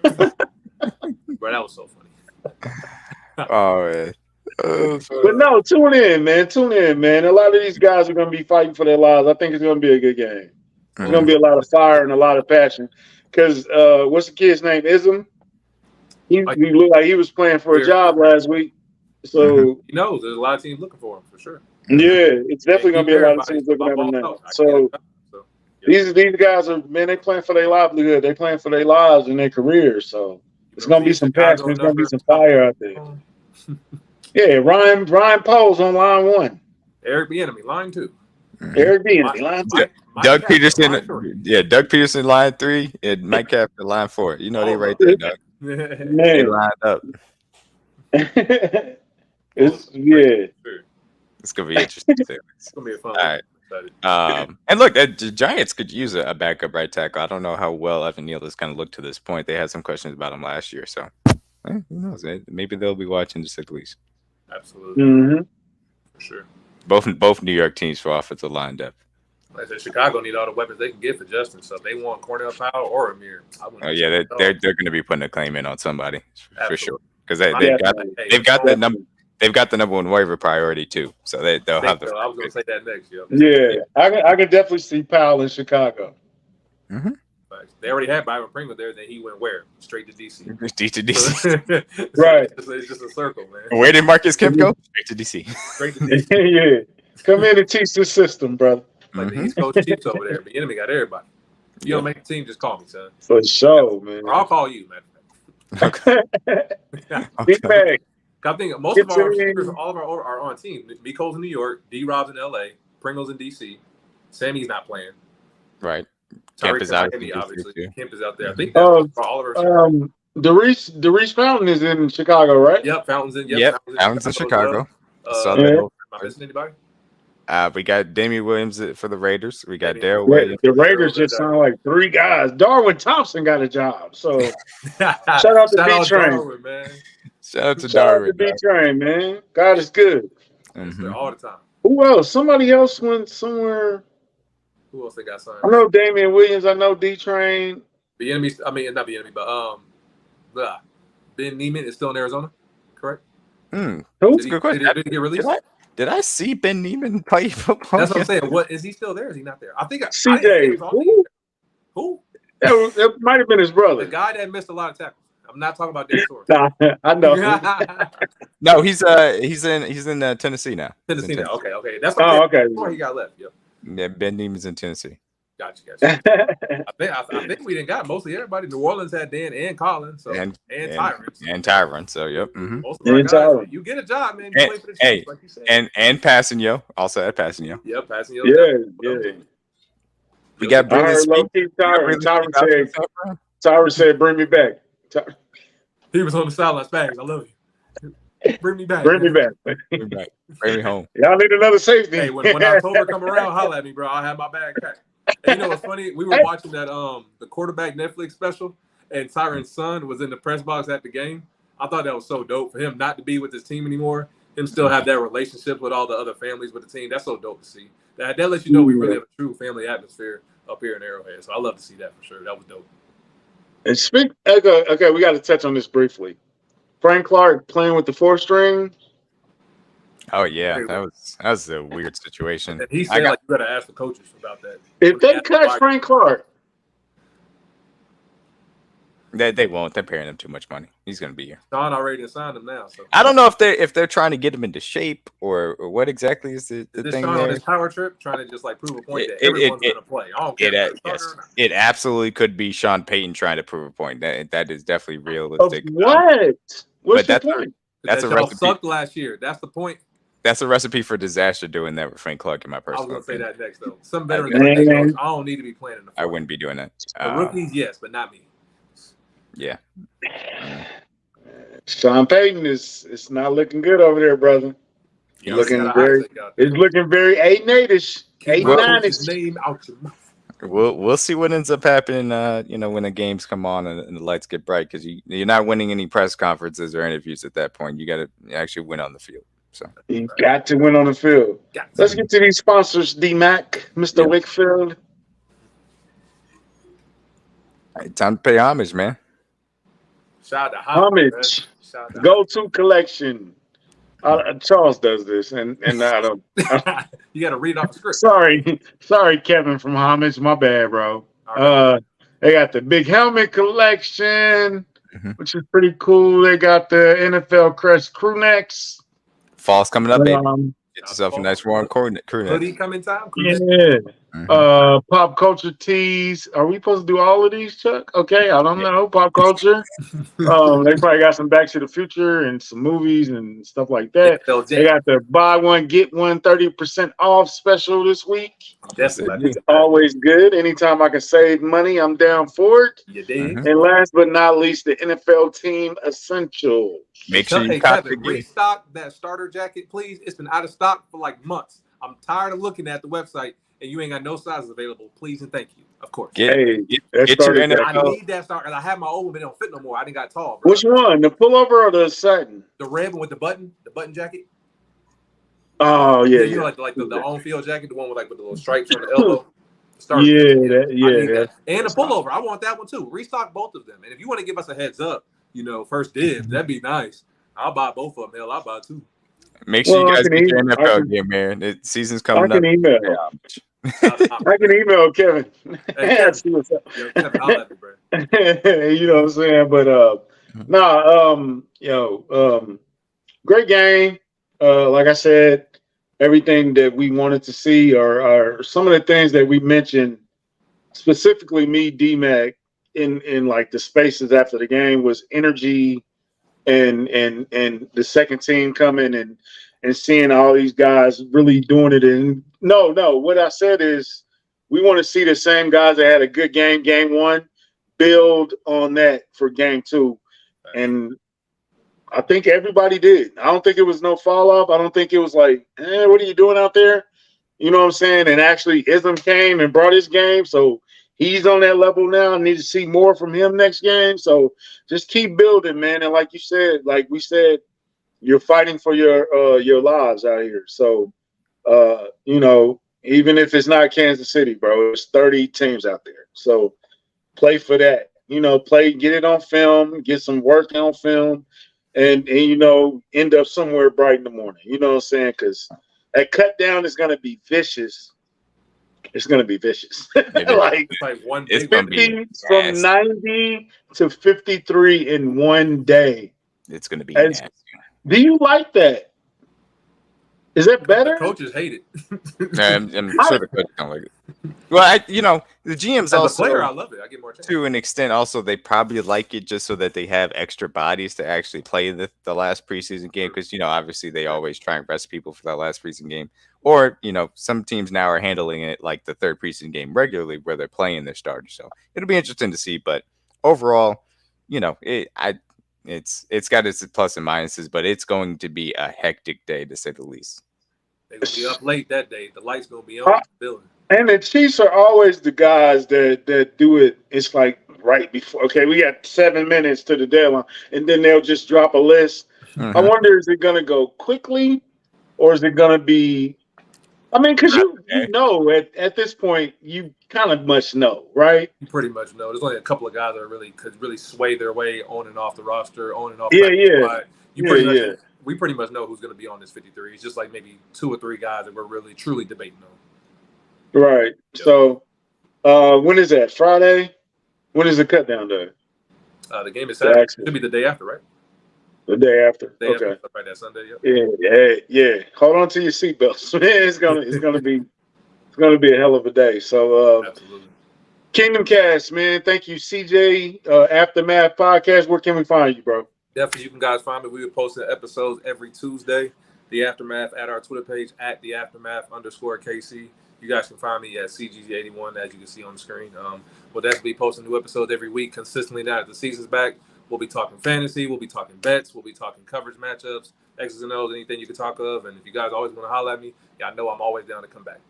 Bro, that was so funny. Oh, man. But no, tune in, man. A lot of these guys are going to be fighting for their lives. I think it's going to be a good game. There's going to be a lot of fire and a lot of passion. Because what's the kid's name? Ism? He looked like he was playing for a job last week. So he knows there's a lot of teams looking for him for sure. Yeah, it's definitely going to be a lot of teams looking at him now. So these guys are, man, they playing for their livelihood. They playing for their lives and their careers. So it's going to be some passion. It's going to be some fire out there. Yeah, Ryan Poles on line 1. Eric Bieniemy, line 2. Eric Bieniemy, line 2. Doug Peterson, Doug Peterson, line 3, and Mike Kafka, line 4. You know they right there, Doug. Man. They lined up. It's gonna be interesting. It's gonna be a fun. All right. And look, the Giants could use a backup right tackle. I don't know how well Evan Neal has kind of looked to this point. They had some questions about him last year, so who knows? Maybe they'll be watching just at least. Absolutely, for sure. Both New York teams for offensive line depth. Like I said, Chicago need all the weapons they can get for Justin. So if they want Cornell Powell or Amir. They're going to be putting a claim in on somebody for sure because they've got the number. They've got the number 1 waiver priority too, so they'll have the. I was going to say that next. Yeah, I can definitely see Powell in Chicago. Mm-hmm. They already had Byron Pringle there. Then he went where? Straight to DC. Right. It's just a circle, man. Where did Marcus Kemp go? Straight to DC. Straight to DC. Yeah, come in and teach the system, brother. Like the East Coast Chiefs over there. The enemy got everybody. You don't make a team, just call me, son. For sure, man. Or I'll call you, man. Okay. Big bag. I think most of our receivers, all of our are on team. Miko's in New York, D-Rob's in LA, Pringle's in DC, Sammy's not playing. Right. Kemp is out out. obviously. Kemp is out there. I think that's all of our Darius Fountain is in Chicago, right? Yep, Fountain's in. Yep, Fountain's in Chicago. Am I missing anybody? We got Damian Williams for the Raiders. We got Darrell Yeah, Williams. the Raiders just sound like 3 guys. Darwin Thompson got a job. So shout out to D-Train. Darwin, man. Shout out to Darwin. D-Train, man. God is good. All the time. Who else? Somebody else went somewhere. Who else they got signed? I know Damian Williams. I know D-Train. The enemy. I mean, not the enemy, but Ben Neiman is still in Arizona, correct? Who's That's a good question. Did he get released? Did I see Ben Neiman play football? That's what I'm saying. What is he still there? Is he not there? I think CJ. Who? That might have been his brother. The guy that missed a lot of tackles. I'm not talking about Derek Soares. Nah, I know. No, he's in Tennessee now. Tennessee now. Okay. That's okay. Before he got left. Yep. Yeah, Ben Neiman's in Tennessee. Gotcha. I think we didn't got mostly everybody. New Orleans had Dan and Colin, so and Tyron. And Tyron. So yep. Most of our guys, you get a job, man. You play for the Chiefs, like you said. And Passanio. Also at Passanio. Yep, Passanio. Yeah. We got Tyron said, "Bring me back." He was on the sideline. Spags, I love you. Bring me back. Bring me back. Bring me home. Y'all need another safety. Hey, when October come around, holla at me, bro. I'll have my bag packed. And you know what's funny? We were watching that the quarterback Netflix special, and Tyron's son was in the press box at the game. I thought that was so dope for him not to be with his team anymore. Him still have that relationship with all the other families with the team. That's so dope to see. That lets you know we really have a true family atmosphere up here in Arrowhead. So I love to see that for sure. That was dope. And okay, we got to touch on this briefly. Frank Clark playing with the 4th string. Oh yeah, that was a weird situation. And he said you better ask the coaches about that. If they cut Frank Clark, they won't. They're paying him too much money. He's going to be here. Sean already assigned him now. So I don't know if they're trying to get him into shape or what exactly is the thing. Sean on his power trip trying to just like prove a point that everyone's going to play. I don't care. It absolutely could be Sean Payton trying to prove a point. That is definitely realistic. What? What's the point? That's a recipe. Sucked last year. That's the point. That's a recipe for disaster doing that with Frank Clark in my personal opinion. I was going to say that next, though. Some veterans, I don't need to be playing in the 4th. I wouldn't be doing that. The rookies, yes, but not me. Yeah. Sean Payton is not looking good over there, brother. He's looking very 8-8ish, 8-9ish. Name out your mouth. We'll see what ends up happening. When the games come on and the lights get bright, because you're not winning any press conferences or interviews at that point. You got to actually win on the field. So you got to win on the field. Let's get to these sponsors, D-Mac, Mr. Wakefield. Right, time to pay homage, man. Shout out to homage. Go-to collection. Charles does this, and I don't. You got to read off the script. Sorry, Kevin from Homage. My bad, bro. They got the big helmet collection, which is pretty cool. They got the NFL Crest crew necks. Fall's coming up, baby. Get yourself a nice warm crew neck. Hoodie coming time. Yeah. Pop culture tees. Are we supposed to do all of these, Chuck? Okay, I don't know. Pop culture. They probably got some Back to the Future and some movies and stuff like that. They got the buy one, get one 30% off special this week. That's always good. Anytime I can save money, I'm down for it. You dig? And last but not least, the NFL Team Essentials. Make sure you Kevin, restock that starter jacket, please. It's been out of stock for like months. I'm tired of looking at the website and you ain't got no sizes available. Please and thank you. Of course. Get your NFL. I need that starter. And I have my old one, but it don't fit no more. I didn't got tall. Bro. Which one? The pullover or the satin? The red one with the button jacket. Oh yeah, you know, like the on-field jacket, the one with the little stripes on the elbow. That. And the pullover. I want that one too. Restock both of them. And if you want to give us a heads up, first dibs, that'd be nice. I'll buy both of them. Hell, I'll buy 2. Make sure you guys get your NFL game, man. The season's coming up. I can email Kevin. Hey, see what's up. Yo, Kevin, I'll let you, bro. You know what I'm saying? But great game. Like I said, everything that we wanted to see are some of the things that we mentioned specifically me, D-Mac, in like the spaces after the game was energy and the second team coming and seeing all these guys really doing it. And no, what I said is we want to see the same guys that had a good game one, build on that for game two. And I think everybody did. I don't think it was no fall off. I don't think it was like, what are you doing out there? You know what I'm saying? And actually Islam came and brought his game. So he's on that level now. I need to see more from him next game. So just keep building, man. And like you said, like we said, you're fighting for your lives out here. So, you know, even if it's not Kansas City, bro, it's 30 teams out there. So play for that. You know, get it on film, get some work on film, and you know, end up somewhere bright in the morning. You know what I'm saying? Because that cut down is going to be vicious. It's going to be vicious. like one it's 50 from 90 to 53 in one day. It's going to be nasty. Do you like that? Is that better? The coaches hate it. I'm sure the coaches don't like it. Well, the GMs As also, a player, I love it. I get more chance. To an extent, also they probably like it just so that they have extra bodies to actually play the last preseason game because obviously they always try and rest people for that last preseason game. Or some teams now are handling it like the third preseason game regularly where they're playing their starters. So it'll be interesting to see. But overall, it's got its plus and minuses, but it's going to be a hectic day to say the least. They're gonna be up late that day. The lights gonna be on in the building. And the Chiefs are always the guys that do it. It's like right before. Okay, we got 7 minutes to the deadline, and then they'll just drop a list. Mm-hmm. I wonder, is it going to go quickly, or is it going to be? I mean, because you know at this point you kind of must know, right? You pretty much know. There's only a couple of guys that could really sway their way on and off the roster, on and off. We pretty much know who's going to be on this 53. It's just like maybe 2 or 3 guys that we're really truly debating on. Right. Yep. So, when is that? Friday? When is the cut down day? The game is Saturday. It should be the day after, right? The day after. Okay. Right, that Sunday. Yep. Yeah. Hold on to your seatbelts, man. It's gonna be a hell of a day. So, absolutely. Kingdom Kast, man. Thank you, CJ. Aftermath Podcast. Where can we find you, bro? Definitely, you can guys find me. We were posting episodes every Tuesday. The Aftermath at our Twitter page at the Aftermath_KC. You guys can find me at CGG81, as you can see on the screen. We'll definitely be posting new episodes every week consistently now that the season's back. We'll be talking fantasy. We'll be talking bets. We'll be talking coverage matchups, X's and O's, anything you can talk of. And if you guys always want to holler at me, y'all know I'm always down to come back.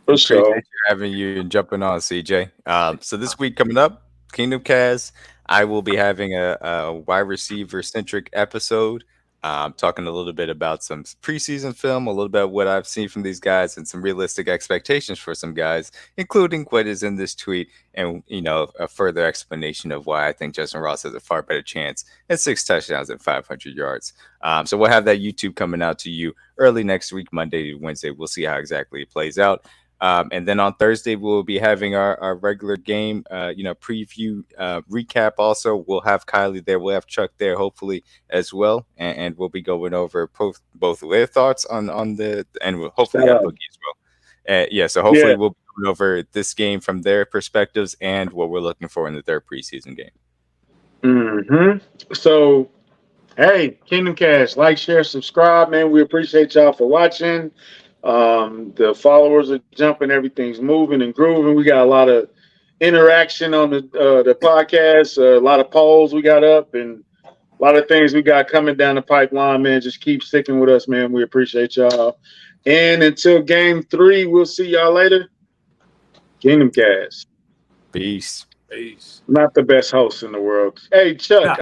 For sure. Appreciate you having you and jumping on, CJ. So this week coming up, Kingdom Kast, I will be having a wide receiver-centric episode. Talking a little bit about some preseason film, a little bit of what I've seen from these guys, and some realistic expectations for some guys, including what is in this tweet, and a further explanation of why I think Justin Ross has a far better chance at 6 touchdowns and 500 yards. So we'll have that YouTube coming out to you early next week, Monday to Wednesday. We'll see how exactly it plays out. And then on Thursday, we'll be having our regular game, preview recap. Also, we'll have Kylie there. We'll have Chuck there, hopefully, as well. And we'll be going over both of their thoughts on the, and we'll hopefully have Boogie as well. So hopefully we'll be going over this game from their perspectives and what we're looking for in the third preseason game. Mm-hmm. So, hey, Kingdom Kast, like, share, subscribe, man. We appreciate y'all for watching. The followers are jumping, everything's moving and grooving. We got a lot of interaction on the podcast, a lot of polls we got up, and a lot of things we got coming down the pipeline, man. Just keep sticking with us, man. We appreciate y'all. And until game 3, we'll see y'all later. Kingdom Kast. Peace. Not the best host in the world. Hey, Chuck.